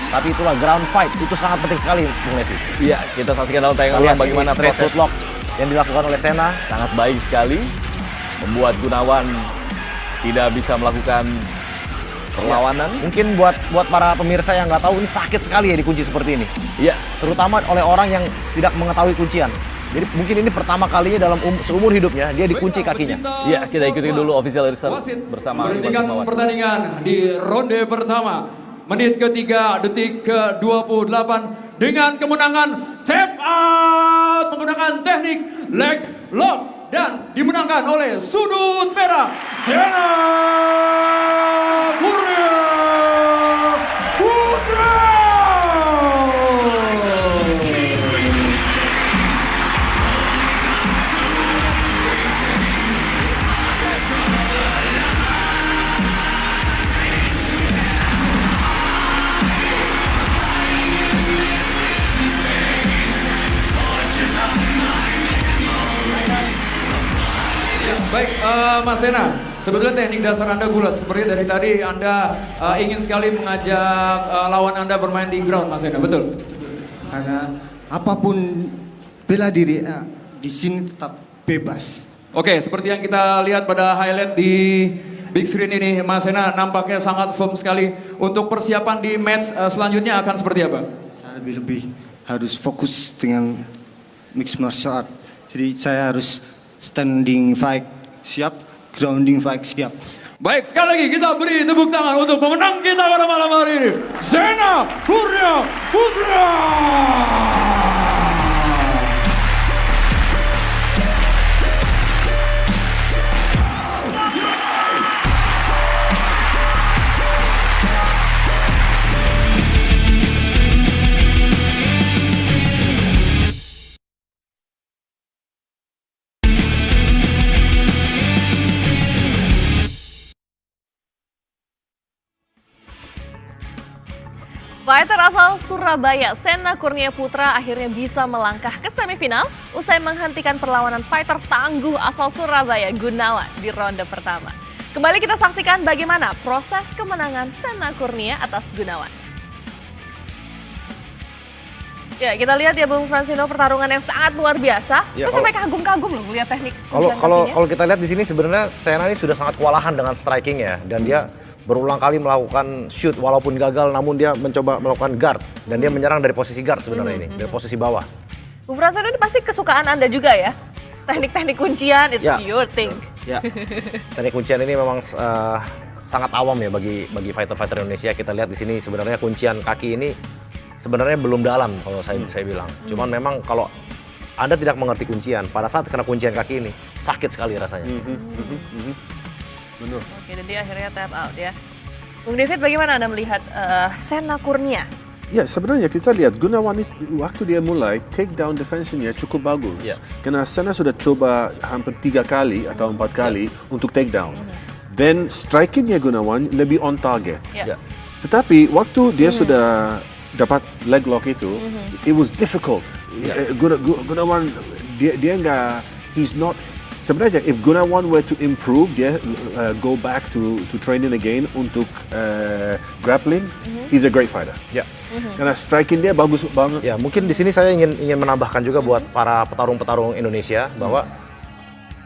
Tapi itulah ground fight, itu sangat penting sekali Bung Levi. Iya, kita saksikan dalam tayangan ulang bagaimana straight proses footlock yang dilakukan oleh Sena. Sangat baik sekali, membuat Gunawan tidak bisa melakukan perlawanan. Mungkin buat para pemirsa yang nggak tahu, ini sakit sekali ya dikunci seperti ini. Iya. Terutama oleh orang yang tidak mengetahui kuncian. Jadi mungkin ini pertama kalinya dalam seumur hidupnya dia dikunci kakinya. Iya, kita ikuti dulu official research bersama Berhentikan pertandingan di ronde pertama. Menit ketiga, detik ke-28 dengan kemenangan tap out menggunakan teknik leg lock dan dimenangkan oleh sudut merah Sena Kurnia Putra. Mas Sena, sebetulnya teknik dasar Anda gulat. Seperti dari tadi Anda ingin sekali mengajak lawan Anda bermain di ground, Mas Sena, betul? Karena apapun bela diri di sini tetap bebas. Oke, seperti yang kita lihat pada highlight di big screen ini, Mas Sena nampaknya sangat firm sekali. Untuk persiapan di match selanjutnya akan seperti apa? Saya lebih harus fokus dengan mixed martial art. Jadi saya harus standing fight siap, grounding fight siap. Baik, sekali lagi kita beri tepuk tangan untuk pemenang kita pada malam hari ini, Sena Kurnia Putra. Fighter asal Surabaya, Sena Kurnia Putra akhirnya bisa melangkah ke semifinal usai menghentikan perlawanan fighter tangguh asal Surabaya, Gunawan, di ronde pertama. Kembali kita saksikan bagaimana proses kemenangan Sena Kurnia atas Gunawan. Ya, kita lihat ya Bung Fransino, pertarungan yang sangat luar biasa. Ya, Terus sampai kagum-kagum loh melihat teknik. Kalau kita lihat di sini sebenarnya Sena ini sudah sangat kewalahan dengan strikingnya, dan dia berulang kali melakukan shoot walaupun gagal, namun dia mencoba melakukan guard dan dia menyerang dari posisi guard sebenarnya ini, dari posisi bawah. Bung Fransino, ini pasti kesukaan Anda juga ya? Teknik-teknik kuncian, it's your thing. Ya, teknik kuncian ini memang sangat awam ya bagi fighter-fighter Indonesia. Kita lihat di sini sebenarnya kuncian kaki ini sebenarnya belum dalam kalau saya bilang. Cuman memang kalau Anda tidak mengerti kuncian, pada saat kena kuncian kaki ini sakit sekali rasanya. Benar. Oke, jadi akhirnya tap out ya. Bung David, bagaimana Anda melihat Sena Kurnia? Ya, sebenarnya kita lihat Gunawan waktu dia mulai take down defense-nya cukup bagus. Karena Sena sudah coba hampir 3 kali atau 4 kali untuk take down. Then striking-nya Gunawan lebih on target. Tetapi waktu dia sudah dapat leg lock itu, it was difficult. Gunawan dia nggak, he's not. Sebenarnya, if Gunawan were to improve, dia go back to training again untuk grappling, he's a great fighter. Karena striking dia bagus banget. Ya, mungkin di sini saya ingin menambahkan juga buat para petarung-petarung Indonesia bahwa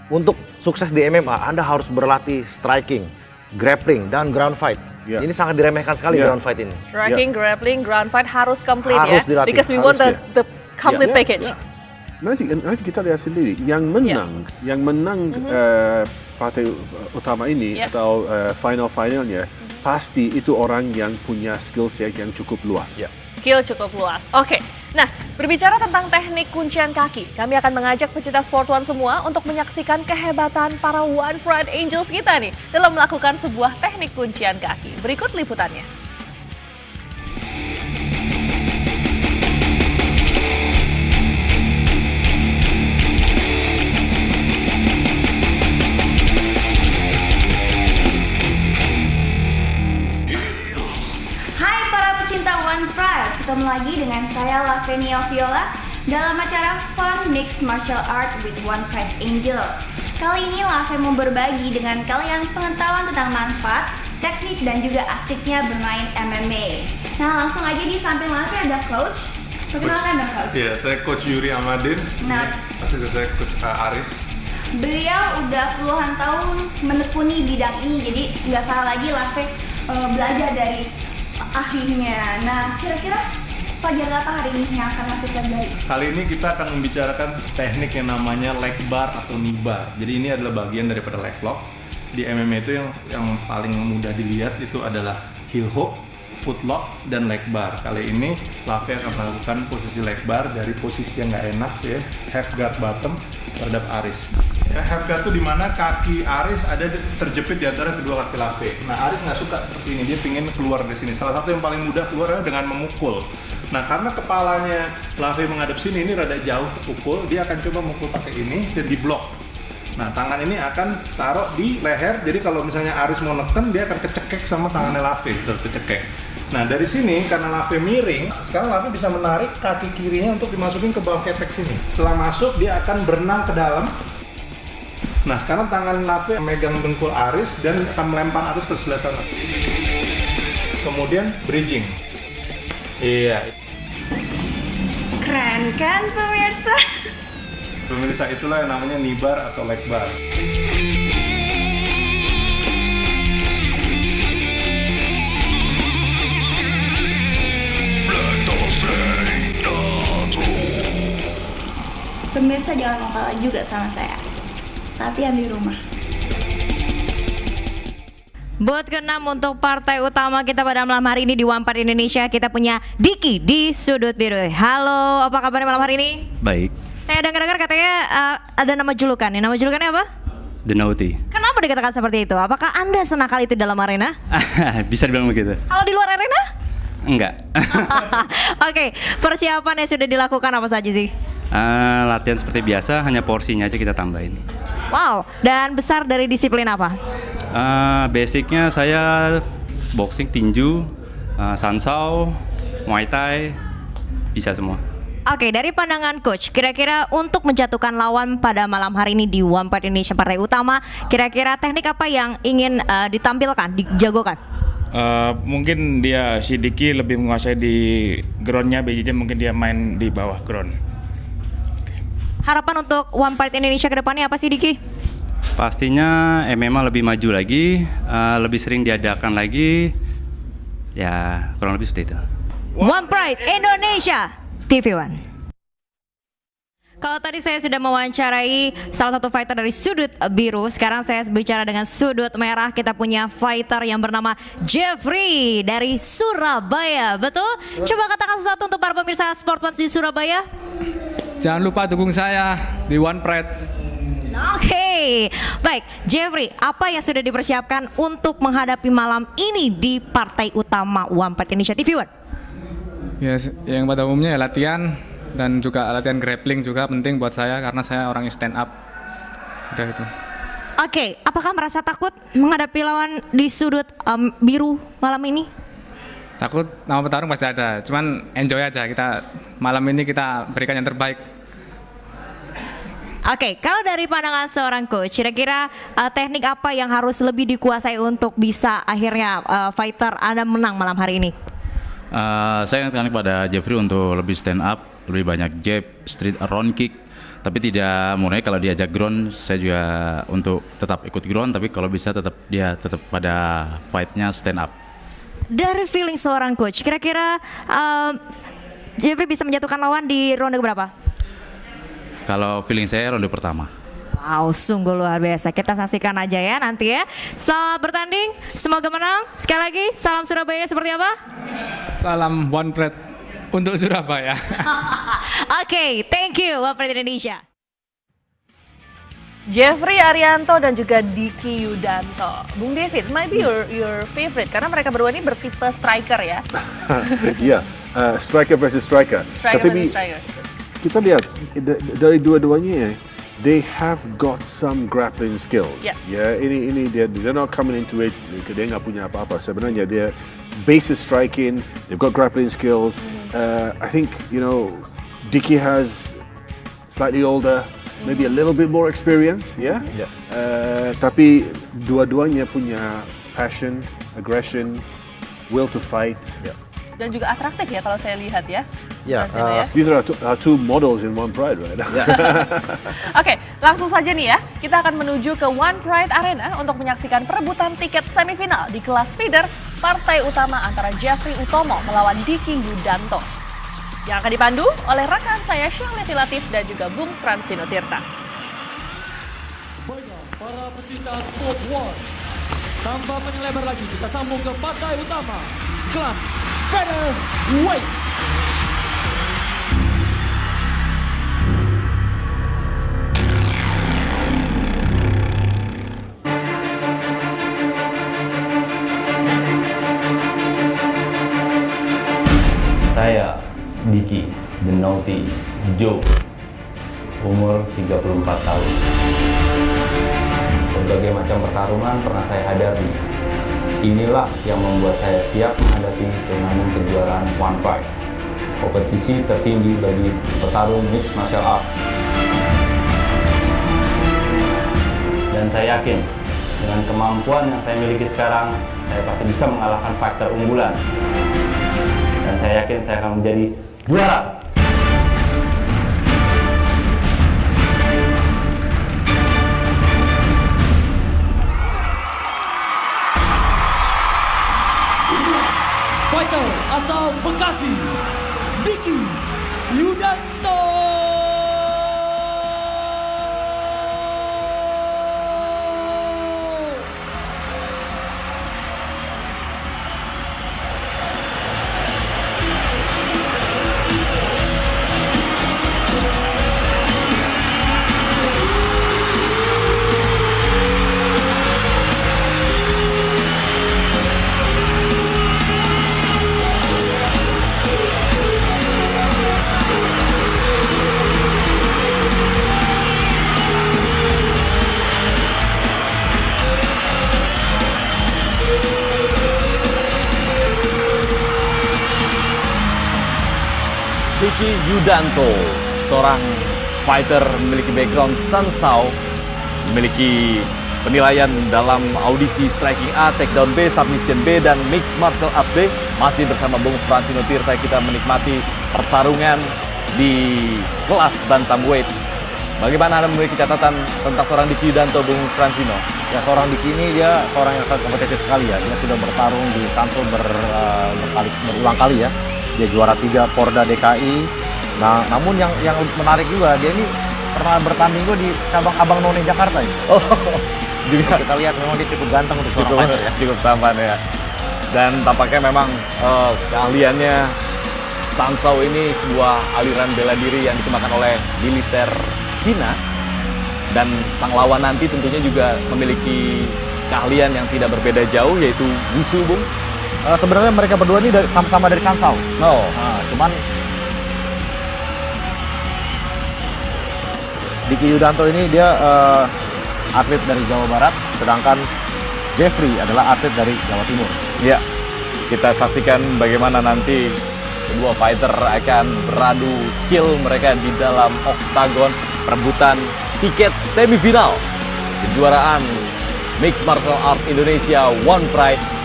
untuk sukses di MMA, Anda harus berlatih striking, grappling, dan ground fight. Ini sangat diremehkan sekali ground fight ini. Striking, grappling, ground fight harus complete harus ya. Dilatih, because we want the complete package. Nanti kita lihat sendiri yang menang partai utama ini atau finalnya pasti itu orang yang punya skill set yang cukup luas. Skill cukup luas. Oke. Nah, berbicara tentang teknik kuncian kaki, kami akan mengajak pecinta Sport One semua untuk menyaksikan kehebatan para One Pride Angels kita nih dalam melakukan sebuah teknik kuncian kaki. Berikut liputannya. One Pride, ketemu lagi dengan saya Lavenia Viola dalam acara Fun Mixed Martial Art with One Pride Angels. Kali ini Lave mau berbagi dengan kalian pengetahuan tentang manfaat, teknik, dan juga asiknya bermain MMA. Nah, langsung aja di samping Lave ada Coach. Perkenalkan dong Coach. Iya, saya Coach Yuri Amadin. Nah, asisten saya Coach Aris. Beliau udah puluhan tahun menekuni bidang ini, jadi nggak salah lagi Lave belajar dari ahlinya. Nah, kira-kira pelajaran apa hari ini yang akan Lave pelajari? Kali ini kita akan membicarakan teknik yang namanya leg bar atau knee bar. Jadi ini adalah bagian daripada leg lock. Di MMA itu yang paling mudah dilihat itu adalah heel hook, foot lock, dan leg bar. Kali ini Lave akan melakukan posisi leg bar dari posisi yang nggak enak ya, half guard bottom terhadap Aris. Ya, half guard itu dimana kaki Aris ada terjepit di antara kedua kaki Lave. Nah, Aris nggak suka seperti ini, dia ingin keluar dari sini. Salah satu yang paling mudah keluar adalah dengan memukul. Nah, karena kepalanya Lave menghadap sini, ini rada jauh kepukul, dia akan coba memukul pakai ini dan diblok. Nah, tangan ini akan taruh di leher, jadi kalau misalnya Aris mau neken, dia akan kecekek sama tangannya Lave, kecekek. Nah, dari sini, karena Lave miring, sekarang Lave bisa menarik kaki kirinya untuk dimasukin ke bawah ketek sini. Setelah masuk, dia akan berenang ke dalam. Nah, sekarang tangan Lave megang dengkul Aris dan akan melempar Aris ke sebelah sana. Kemudian bridging. Iya. Keren kan pemirsa? Pemirsa, itulah yang namanya knee bar atau leg bar. Pemirsa jangan mau kalah juga sama saya. Latihan di rumah. Buat ke-6 untuk partai utama kita pada malam hari ini di One Pride Indonesia, kita punya Diki di sudut biru. Halo, apa kabarnya malam hari ini? Baik. Saya dengar-dengar katanya ada nama julukan. Nama julukannya apa? The Naughty. Kenapa dikatakan seperti itu? Apakah Anda senakal itu dalam arena? Bisa dibilang begitu. Kalau di luar arena? Enggak. Oke, persiapan yang sudah dilakukan apa saja sih? Latihan seperti biasa, hanya porsinya aja kita tambahin. Wow, dan besar dari disiplin apa? Basicnya saya boxing, tinju, sansao, muay thai, bisa semua. Oke, dari pandangan coach, kira-kira untuk menjatuhkan lawan pada malam hari ini di One Pride Indonesia partai utama, kira-kira teknik apa yang ingin ditampilkan, dijagokan? Mungkin si Diki lebih menguasai di groundnya, BJJ mungkin dia main di bawah ground. Harapan untuk One Pride Indonesia ke depannya apa sih, Diki? Pastinya MMA lebih maju lagi, lebih sering diadakan lagi, ya kurang lebih seperti itu. One Pride Indonesia TV One. Kalau tadi saya sudah mewawancarai salah satu fighter dari sudut biru, sekarang saya bicara dengan sudut merah. Kita punya fighter yang bernama Jeffrey dari Surabaya, betul? Coba katakan sesuatu untuk para pemirsa Sport One di Surabaya. Jangan lupa dukung saya di One Pride. Oke, baik Jeffrey, apa yang sudah dipersiapkan untuk menghadapi malam ini di partai utama One Pride Indonesia TV One? Yes, yang pada umumnya ya latihan dan juga latihan grappling juga penting buat saya karena saya orang stand up. Udah itu. Oke, apakah merasa takut menghadapi lawan di sudut biru malam ini? Takut nama petarung pasti ada, cuman enjoy aja, kita malam ini kita berikan yang terbaik. Oke, kalau dari pandangan seorang coach, kira-kira teknik apa yang harus lebih dikuasai untuk bisa akhirnya fighter Anda menang malam hari ini? Saya ingatkan kepada Jeffrey untuk lebih stand up, lebih banyak jab, street round kick, tapi tidak murni kalau diajak ground. Saya juga untuk tetap ikut ground, tapi kalau bisa tetap pada fightnya stand up. Dari feeling seorang coach, kira-kira Jeffrey bisa menjatuhkan lawan di ronde berapa? Kalau feeling saya ronde pertama. Wow, sungguh luar biasa. Kita saksikan aja ya nanti ya. Selamat bertanding, semoga menang. Sekali lagi, salam Surabaya seperti apa? Salam One Pride untuk Surabaya. Oke, thank you One Pride Indonesia. Jeffrey Arianto dan juga Diki Yudanto. Bung David, might be your favorite karena mereka berdua ini bertipe striker ya. Iya, striker versus striker. Striker versus striker. Kita lihat dari dua-duanya, they have got some grappling skills. Ya, ini they're not coming into it. Dia nggak punya apa-apa. Sebenarnya dia basis striking, they've got grappling skills. I think Diki has slightly older. Maybe a little bit more experience, ya. Tapi dua-duanya punya passion, aggression, will to fight. Dan juga atraktif ya kalau saya lihat ya. These are two models in One Pride, right? Oke, langsung saja nih ya. Kita akan menuju ke One Pride Arena untuk menyaksikan perebutan tiket semifinal di kelas feeder partai utama antara Jeffrey Utomo melawan Diki Yudanto. Yang akan dipandu oleh rekan saya Syahli Latif dan juga Bung Fransino Tirta. Baiklah, para pecinta Sport One, tanpa penyelebar lagi, kita sambung ke partai utama, kelas featherweight. Saya Diki, The Naughty, Joe, umur 34 tahun. Berbagai macam pertarungan pernah saya hadapi. Inilah yang membuat saya siap menghadapi turnamen kejuaraan One Pride, kompetisi tertinggi bagi petarung mixed martial art. Dan saya yakin dengan kemampuan yang saya miliki sekarang, saya pasti bisa mengalahkan fighter unggulan. Dan saya yakin saya akan menjadi juara. Fighter asal Bekasi, Diki Yudanto. Diki Yudanto, seorang fighter memiliki background Sansao, memiliki penilaian dalam audisi Striking A, Takedown B, Submission B, dan Mixed Martial Art B. Masih bersama Bung Francino Tirta, kita menikmati pertarungan di kelas bantamweight. Bagaimana Anda memiliki catatan tentang seorang Diki Yudanto, Bung Francino? Ya, seorang Diki ini dia seorang yang sangat kompetitif sekali ya. Dia sudah bertarung di Sanso berulang kali ya. Dia juara 3 Porda DKI. Nah, namun yang menarik juga, dia ini pernah bertanding juga di cabang Abang None Jakarta ya. Oh, juga kita lihat memang dia cukup ganteng untuk seorang fighter ya. Cukup tampan ya. Dan tampaknya memang keahliannya Sansao ini sebuah aliran bela diri yang dikembangkan oleh militer Cina. Dan sang lawan nanti tentunya juga memiliki keahlian yang tidak berbeda jauh, yaitu Wushu, Bung. Sebenarnya mereka berdua ini sama-sama dari Sansao. Oh, cuman Diki Yudanto ini dia atlet dari Jawa Barat, sedangkan Jeffrey adalah atlet dari Jawa Timur. Ya, kita saksikan bagaimana nanti kedua fighter akan beradu skill mereka di dalam oktagon perebutan tiket semifinal kejuaraan Mixed Martial Arts Indonesia One Pride.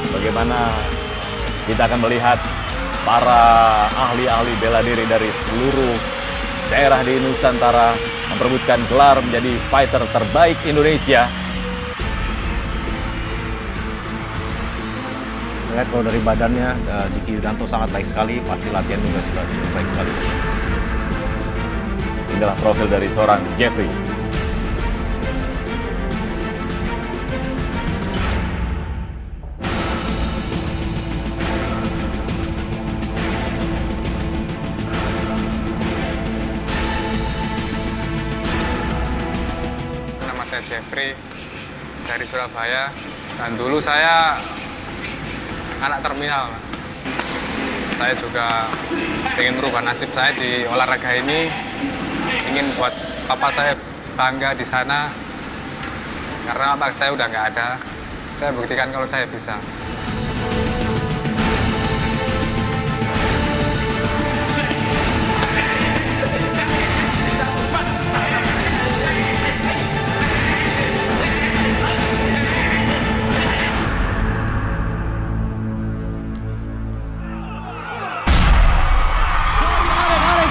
Bagaimana kita akan melihat para ahli-ahli bela diri dari seluruh daerah di Nusantara memperebutkan gelar menjadi fighter terbaik Indonesia. Lihat kalau dari badannya, Diki Yudanto sangat baik sekali, pasti latihan juga sudah cukup baik sekali. Inilah profil dari seorang Jeffrey. Jeffrey dari Surabaya, dan dulu saya anak terminal. Saya juga ingin merubah nasib saya di olahraga ini, ingin buat papa saya bangga di sana, karena papa saya udah nggak ada. Saya buktikan kalau saya bisa.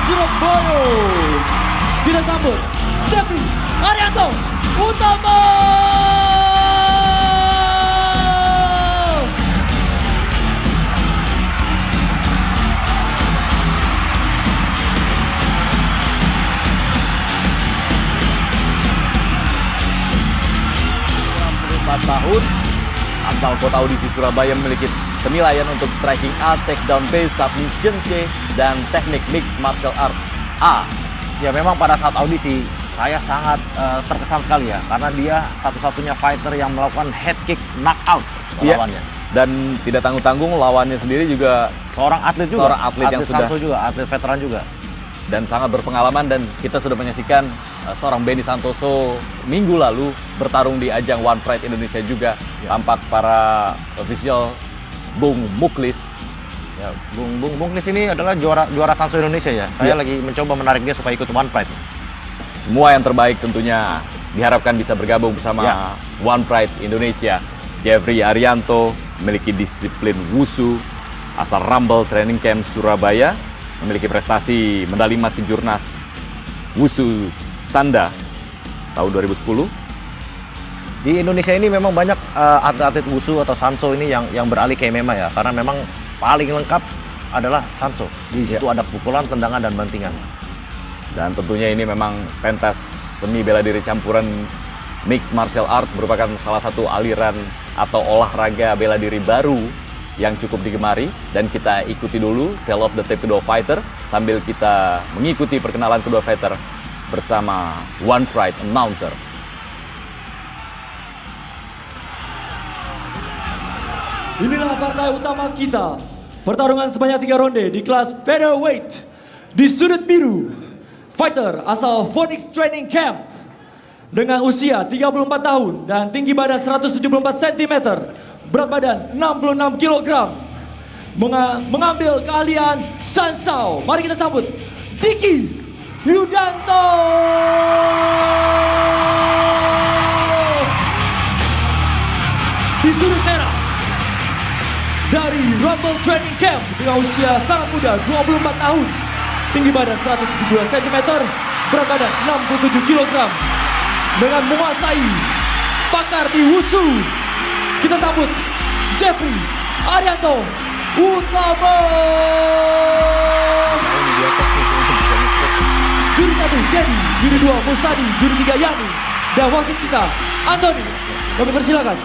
Surabaya, kita sambut Jeffrey Arianto Utama. Tahun, asal kota audisi Surabaya, memiliki penilaian untuk striking A, takedown B, submission C, dan teknik mixed martial art A. Ya memang pada saat audisi saya sangat terkesan sekali ya, karena dia satu-satunya fighter yang melakukan head kick knockout lawannya. Dan tidak tanggung-tanggung, lawannya sendiri juga seorang atlet juga, seorang atlet yang sudah juga, atlet veteran juga, dan sangat berpengalaman. Dan kita sudah menyaksikan seorang Benny Santoso minggu lalu bertarung di ajang One Pride Indonesia juga. Tampak para official Bung Muklis. Ya, Bung Muklis ini adalah juara Sanso Indonesia ya. Saya lagi mencoba menarik dia supaya ikut One Pride. Semua yang terbaik tentunya diharapkan bisa bergabung bersama One Pride Indonesia. Jeffrey Arianto memiliki disiplin Wushu asal Rumble Training Camp Surabaya, memiliki prestasi medali emas Kejurnas Wushu Sanda tahun 2010. Di Indonesia ini memang banyak atlet-atlet Wushu atau Sanso ini yang beralih ke MMA ya, karena memang paling lengkap adalah Sanso. Di situ ada pukulan, tendangan, dan bantingan. Dan tentunya ini memang pentas seni bela diri campuran mixed martial art merupakan salah satu aliran atau olahraga bela diri baru yang cukup digemari. Dan kita ikuti dulu tale of the tape kedua fighter sambil kita mengikuti perkenalan kedua fighter bersama One Pride announcer. Inilah partai utama kita. Pertarungan sebanyak 3 ronde di kelas featherweight. Di sudut biru, fighter asal Phoenix Training Camp dengan usia 34 tahun dan tinggi badan 174 cm, berat badan 66 kg. Mengambil keahlian Sansao. Mari kita sambut Diki Yudanto. Di sudut merah, dari Rumble Training Camp dengan usia sangat muda, 24 tahun, tinggi badan 172 cm, berat badan 67 kg, dengan menguasai pakar di Wushu. Kita sambut Jeffrey Arianto Utama. Juri 1 Dedi, juri 2 Mustadi, juri 3 Yani, dan wasit kita Anthony. Kami persilakan.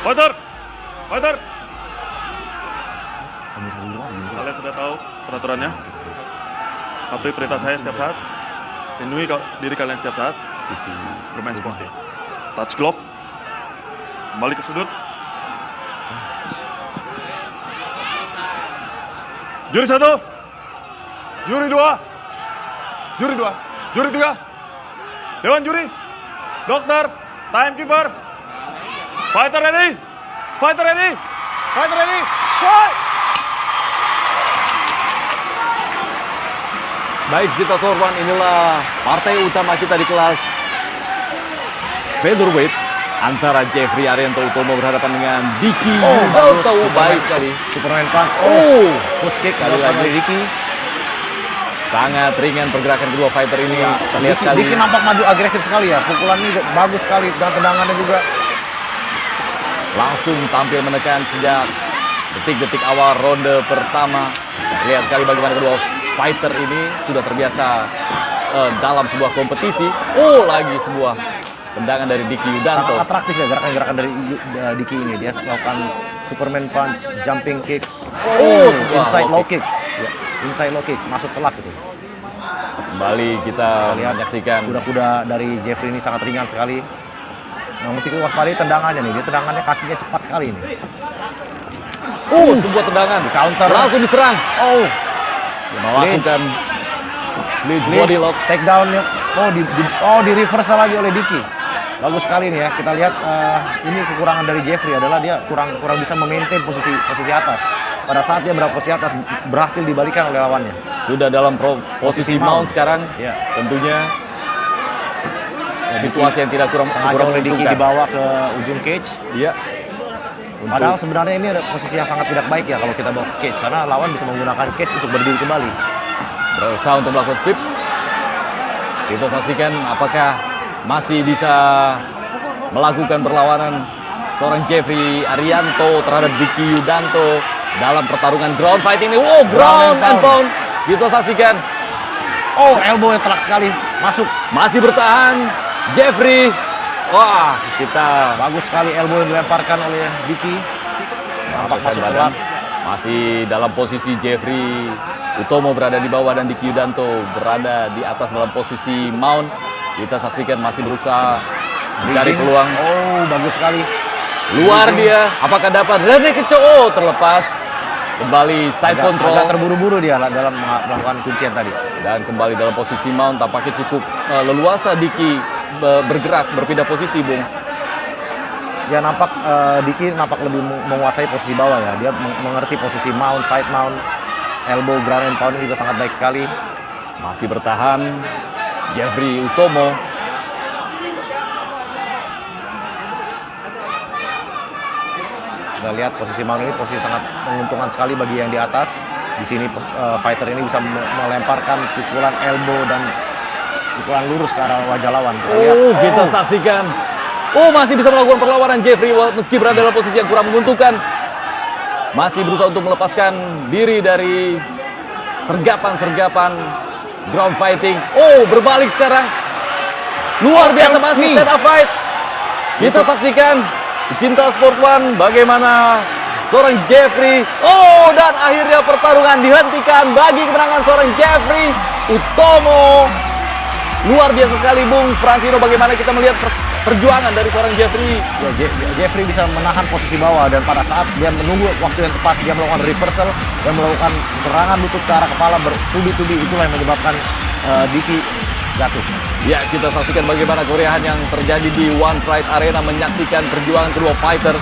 Fighter! Fighter! Kalian sudah tahu peraturannya? Patuhi perintah saya setiap saat. Lindungi diri kalian setiap saat. Bermain sportif. Touch glove. Kembali ke sudut. Juri 1. Juri 2. Juri 2. Juri 3. Dewan juri. Dokter. Timekeeper. Fighter ready! Fighter ready! Fighter ready! Fight! Baik, Zita Sorwan, inilah partai utama kita di kelas featherweight antara Jeffrey Arianto Utomo berhadapan dengan Diki Yudanto. Baik sekali. Superman punch. Push kick kali lagi Diki. Sangat ringan pergerakan kedua fighter ini. Terlihat sekali. Diki nampak maju agresif sekali ya. Pukulannya bagus sekali dan tendangannya juga. Langsung tampil menekan sejak detik-detik awal ronde pertama. Lihat sekali bagaimana kedua fighter ini sudah terbiasa dalam sebuah kompetisi. Lagi sebuah tendangan dari Diki Yudanto. Sangat atraktif ya gerakan-gerakan dari Diki ini. Dia melakukan Superman punch, jumping kick, inside low kick. Inside low kick, masuk telak gitu. Kembali kita lihat menyaksikan kuda-kuda dari Jeffrey ini sangat ringan sekali. Nah, mesti waspadai tendangannya nih. Dia tendangannya kakinya cepat sekali ini. Sebuah tendangan. Counter. Langsung diserang. Melakukan lead body lock. Take down-nya. Di reversal lagi oleh Diki. Bagus sekali nih ya. Kita lihat ini kekurangan dari Jeffrey adalah dia kurang bisa memaintain posisi atas. Pada saat dia berada posisi atas berhasil dibalikan oleh lawannya. Sudah dalam posisi mount sekarang. Ya. Tentunya situasi yang tidak kurang oleh Diki dibawa ke ujung cage. Iya. Padahal sebenarnya ini ada posisi yang sangat tidak baik ya kalau kita bawa ke cage karena lawan bisa menggunakan cage untuk berdiri kembali. Berusaha untuk melakukan sweep. Kita saksikan apakah masih bisa melakukan perlawanan seorang Jeffrey Arianto terhadap Diki Yudanto dalam pertarungan ground fight ini. Ground and pound. Kita saksikan. Elbow yang telak sekali masuk. Masih bertahan Jeffrey. Kita bagus sekali elbow yang dilemparkan oleh Diki. Nampak masuk badan. Masih dalam posisi Jeffrey Utomo berada di bawah dan Diki Yudanto berada di atas dalam posisi mount. Kita saksikan masih berusaha mencari peluang. Bagus sekali. Luar dia. Apakah dapat? Rene Keco terlepas. Kembali side control. Agak terburu-buru dia dalam melakukan kuncian tadi. Dan kembali dalam posisi mount. Tampaknya cukup leluasa Diki bergerak, berpindah posisi, Bung. Ya nampak Diki lebih menguasai posisi bawah ya. Dia mengerti posisi mount, side mount, elbow, ground and pound juga sangat baik sekali. Masih bertahan Jeffrey Utomo. Kita lihat posisi Maun ini posisi sangat menguntungkan sekali bagi yang di atas. Di sini fighter ini bisa melemparkan pukulan elbow dan pukulan lurus ke arah wajah lawan. Kita saksikan. Masih bisa melakukan perlawanan Jeffrey meski berada dalam posisi yang kurang menguntungkan. Masih berusaha untuk melepaskan diri dari sergapan-sergapan ground fighting. Berbalik sekarang. Luar biasa masih stand up fight. Kita saksikan Cinta Sport One bagaimana seorang Jeffrey. Dan akhirnya pertarungan dihentikan bagi kemenangan seorang Jeffrey Utomo. Luar biasa sekali Bung Fransino, bagaimana kita melihat perjuangan dari seorang Jeffrey. Jeffrey bisa menahan posisi bawah dan pada saat dia menunggu waktu yang tepat dia melakukan reversal dan melakukan serangan lutut ke arah kepala bertubi-tubi, itulah yang menyebabkan Dicky jatuh. Ya, kita saksikan bagaimana kemeriahan yang terjadi di One Pride Arena menyaksikan perjuangan kedua fighter.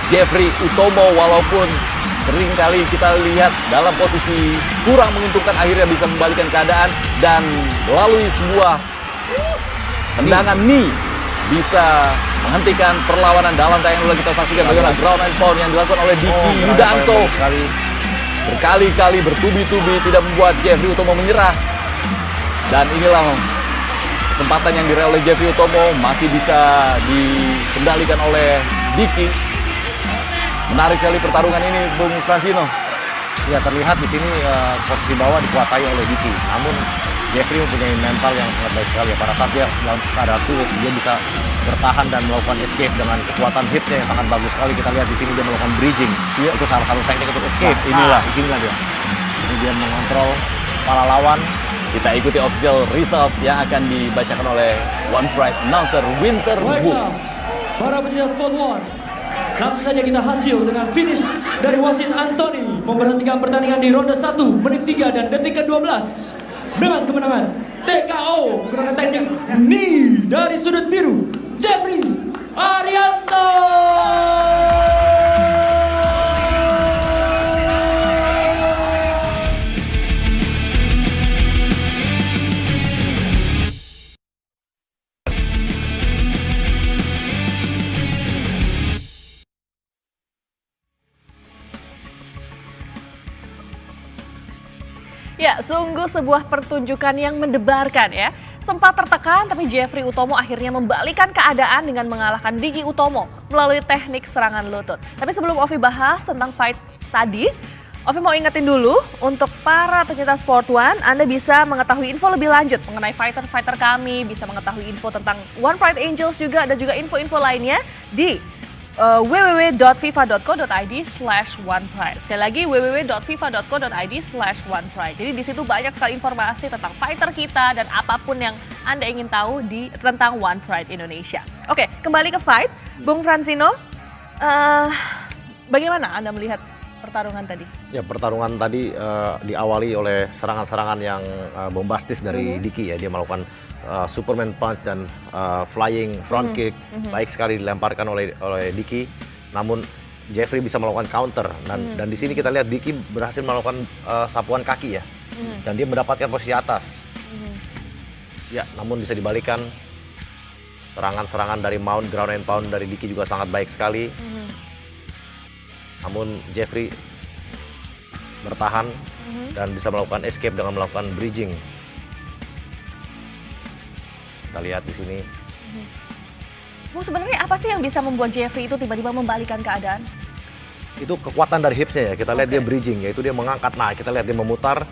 Jeffrey Utomo walaupun sering kali kita lihat dalam posisi kurang menguntungkan akhirnya bisa membalikkan keadaan dan melalui sebuah tendangan knee bisa menghentikan perlawanan. Dalam tayangan kita saksikan bagaimana ground and pound yang dilakukan oleh Dicky Yudanto berkali-kali bertubi-tubi tidak membuat Jeffrey Utomo menyerah. Dan inilah kesempatan yang diraih oleh Jeffrey Utomo, masih bisa dikendalikan oleh Dicky. Menarik sekali pertarungan ini, Bung Fransino. Ya, terlihat di sini posisi bawah dikuasai oleh Dicky. Namun Jeffrey mempunyai mental yang sangat baik sekali. Pada saat dia dalam keadaan sulit, dia bisa bertahan dan melakukan escape dengan kekuatan hipnya yang sangat bagus sekali. Kita lihat di sini dia melakukan bridging. Itu salah satu teknik untuk escape. Inilah dia. Ini dia mengontrol kepala lawan. Kita ikuti official result yang akan dibacakan oleh One Pride announcer Winter Wu. Para pecinta Sport One, langsung saja kita hasil dengan finish dari wasit Anthony memberhentikan pertandingan di ronde 1 menit 3 dan detik ke-12 dengan kemenangan TKO menggunakan teknik knee dari sudut biru Jeffrey Arianto. Ya, sungguh sebuah pertunjukan yang mendebarkan ya. Sempat tertekan tapi Jeffrey Utomo akhirnya membalikan keadaan dengan mengalahkan Dicky Utomo melalui teknik serangan lutut. Tapi sebelum Ovi bahas tentang fight tadi, Ovi mau ingetin dulu untuk para pecinta Sport One, Anda bisa mengetahui info lebih lanjut mengenai fighter-fighter kami, bisa mengetahui info tentang One Pride Angels juga dan juga info-info lainnya di www.fifa.co.id/onepride. Sekali lagi www.fifa.co.id/onepride. Jadi di situ banyak sekali informasi tentang fighter kita dan apapun yang Anda ingin tahu tentang One Pride Indonesia. Oke, kembali ke fight, Bung Fransino, bagaimana Anda melihat pertarungan tadi? Ya, pertarungan tadi diawali oleh serangan-serangan yang bombastis dari Dicky ya. Dia melakukan Superman punch dan flying front kick, baik sekali dilemparkan oleh Dicky. Namun Jeffrey bisa melakukan counter dan di sini kita lihat Dicky berhasil melakukan sapuan kaki ya, dan dia mendapatkan posisi atas. Ya, namun bisa dibalikan. Serangan-serangan dari mount, ground and pound dari Dicky juga sangat baik sekali. Namun Jeffrey bertahan dan bisa melakukan escape dengan melakukan bridging. Kita lihat di sini. Sebenarnya apa sih yang bisa membuat Jeffrey itu tiba-tiba membalikan keadaan? Itu kekuatan dari hipsnya ya. Kita lihat dia bridging, yaitu dia mengangkat. Nah, kita lihat dia memutar.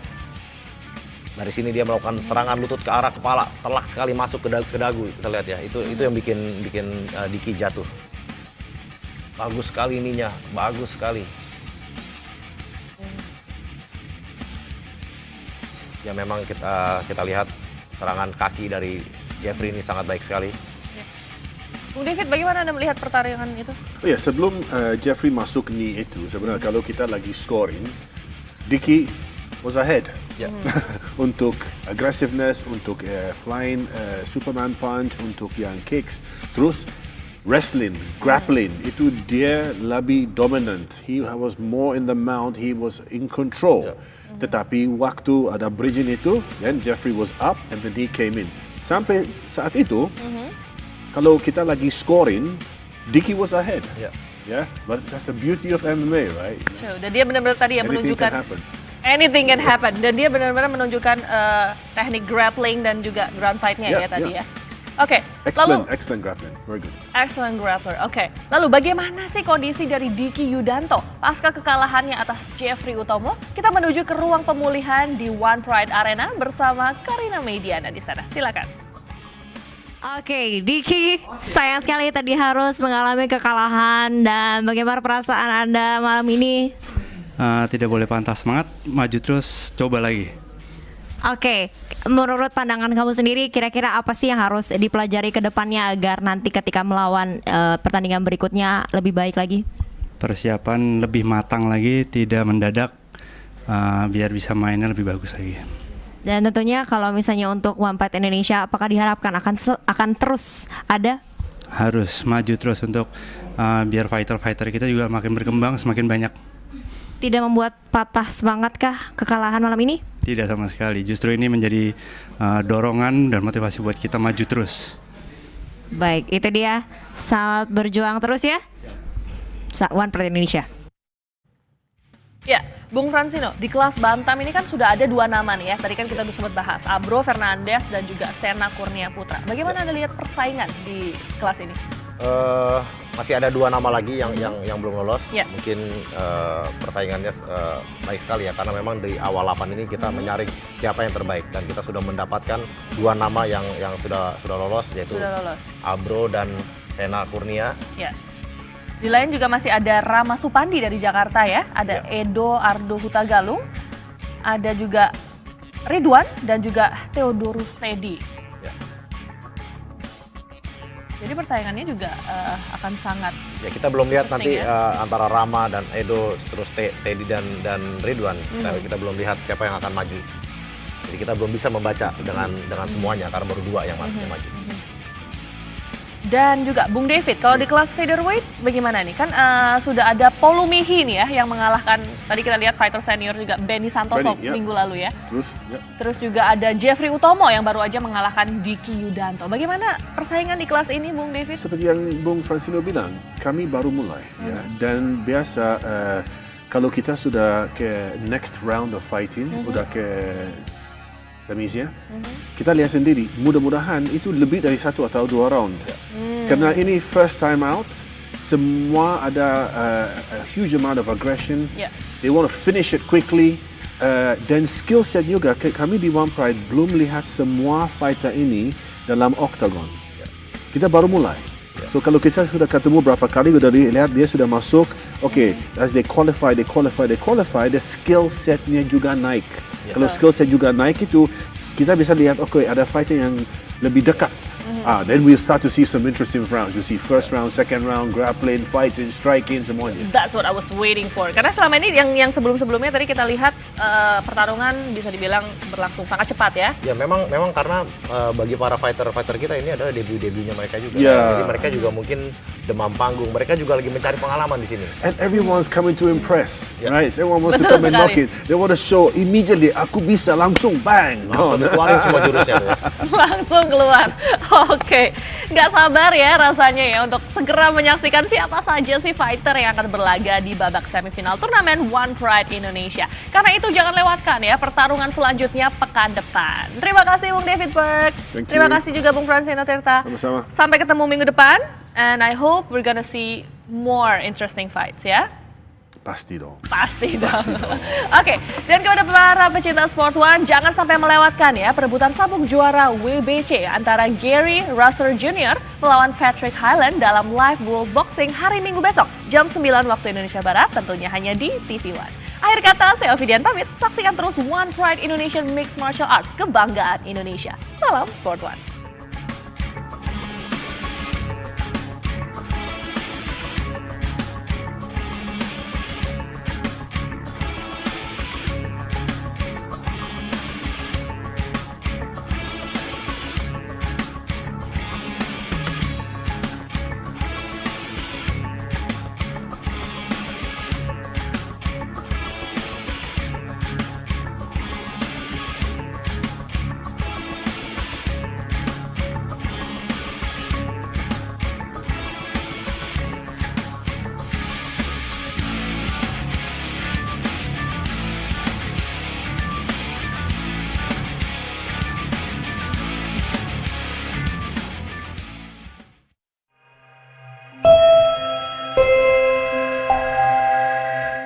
Dari sini dia melakukan serangan lutut ke arah kepala, telak sekali masuk ke dagu. Kita lihat ya. Itu yang bikin Dicky jatuh. Bagus sekali ininya, bagus sekali. Ya memang kita lihat serangan kaki dari Jeffrey ini sangat baik sekali. Bung David, bagaimana Anda melihat pertarungan itu? Oh ya, sebelum Jeffrey masuk knee itu, sebenarnya kalau kita lagi scoring, Dicky was ahead. Untuk aggressiveness, untuk flying Superman punch, untuk yang kicks. Terus wrestling, grappling, itu dia lebih dominant. He was more in the mount, he was in control. Tetapi waktu ada bridging itu, then Jeffrey was up and then he came in. sampai saat itu, kalau kita lagi scoring, Dicky was ahead. Yeah, but that's the beauty of MMA, right? So, dan dia benar-benar tadi ya Anything menunjukkan can happen. anything can happen. Dan dia benar-benar menunjukkan teknik grappling dan juga ground fight-nya ya tadi ya. Oke, Excellent grappling, very good. Excellent grappler. Oke, lalu bagaimana sih kondisi dari Dicky Yudanto pasca kekalahannya atas Jeffrey Utomo? Kita menuju ke ruang pemulihan di One Pride Arena bersama Karina Mediana di sana. Silakan. Oke, Dicky, sayang sekali tadi harus mengalami kekalahan dan bagaimana perasaan Anda malam ini? Tidak boleh patah semangat, maju terus, coba lagi. Oke, menurut pandangan kamu sendiri, kira-kira apa sih yang harus dipelajari ke depannya agar nanti ketika melawan pertandingan berikutnya lebih baik lagi? Persiapan lebih matang lagi, tidak mendadak, biar bisa mainnya lebih bagus lagi. Dan tentunya kalau misalnya untuk One Pride Indonesia, apakah diharapkan akan terus ada? Harus maju terus untuk biar fighter-fighter kita juga makin berkembang, semakin banyak. Tidak membuat patah semangatkah kekalahan malam ini? Tidak sama sekali, justru ini menjadi dorongan dan motivasi buat kita maju terus. Baik, itu dia. Selamat berjuang terus ya. One Pride Indonesia. Ya, Bung Fransino, di kelas bantam ini kan sudah ada 2 nama nih ya. Tadi kan kita udah sempat bahas, Abro Fernandes dan juga Sena Kurnia Putra. Bagaimana Anda lihat persaingan di kelas ini? Masih ada 2 nama lagi yang belum lolos. Ya. Mungkin persaingannya baik sekali ya, karena memang dari awal 8 ini kita menyaring siapa yang terbaik dan kita sudah mendapatkan 2 nama yang sudah lolos, yaitu Abro dan Sena Kurnia. Ya. Di lain juga masih ada Rama Supandi dari Jakarta ya, ada Edo Ardo Hutagalung, ada juga Ridwan dan juga Theodorus Teddy. Jadi persaingannya juga akan sangat. Ya, kita belum lihat nanti ya. Antara Rama dan Edo terus Teddy dan Ridwan. Kita belum lihat siapa yang akan maju. Jadi kita belum bisa membaca dengan semuanya karena baru 2 yang maju. Dan juga Bung David, kalau di kelas featherweight bagaimana nih? Kan sudah ada Polumihi nih ya yang mengalahkan, tadi kita lihat fighter senior juga Benny Santoso minggu lalu ya. Terus juga ada Jeffrey Utomo yang baru aja mengalahkan Dicky Yudanto. Bagaimana persaingan di kelas ini Bung David? Seperti yang Bung Fransino bilang, kami baru mulai ya. Dan biasa kalau kita sudah ke next round of fighting, udah ke semisnya, kita lihat sendiri, mudah-mudahan itu lebih dari 1 atau 2 round. Karena ini first time out, semua ada a huge amount of aggression. They want to finish it quickly. Dan skill set juga, kami di One Pride belum lihat semua fighter ini dalam octagon. Kita baru mulai. So kalau kita sudah ketemu berapa kali, sudah lihat dia sudah masuk, as they qualify, the skill setnya juga naik. Kalau skill set juga naik itu, kita bisa lihat, ada fighter yang lebih dekat. Then we'll start to see some interesting rounds. You see first round, second round, grappling, fighting, striking, semuanya. That's what I was waiting for. Karena selama ini yang sebelum-sebelumnya tadi kita lihat pertarungan bisa dibilang berlangsung sangat cepat ya. Ya memang karena bagi para fighter kita ini adalah debut-debutnya mereka juga. Yeah. Jadi mereka juga mungkin demam panggung. Mereka juga lagi mencari pengalaman di sini. And everyone's coming to impress, right? Everyone wants to come and knock it. They want to show immediately. Aku bisa langsung bang. Langsung keluarin semua jurusnya. Langsung keluar. Oke, nggak sabar ya rasanya ya untuk segera menyaksikan siapa saja sih fighter yang akan berlaga di babak semifinal turnamen One Pride Indonesia. Karena itu jangan lewatkan ya pertarungan selanjutnya pekan depan. Terima kasih Bung David Burke. Terima kasih juga Bung Fransino Tirta. Sama-sama. Sampai ketemu minggu depan. And I hope we're gonna see more interesting fights ya. Pasti dong. Pasti dong. Oke, dan kepada para pecinta Sport One, jangan sampai melewatkan ya perebutan sabuk juara WBC antara Gary Russell Jr. melawan Patrick Hyland dalam Live World Boxing hari Minggu besok, jam 9 waktu Indonesia Barat, tentunya hanya di TV One. Akhir kata, saya Ovidian pamit, saksikan terus One Pride Indonesian Mixed Martial Arts, kebanggaan Indonesia. Salam Sport One.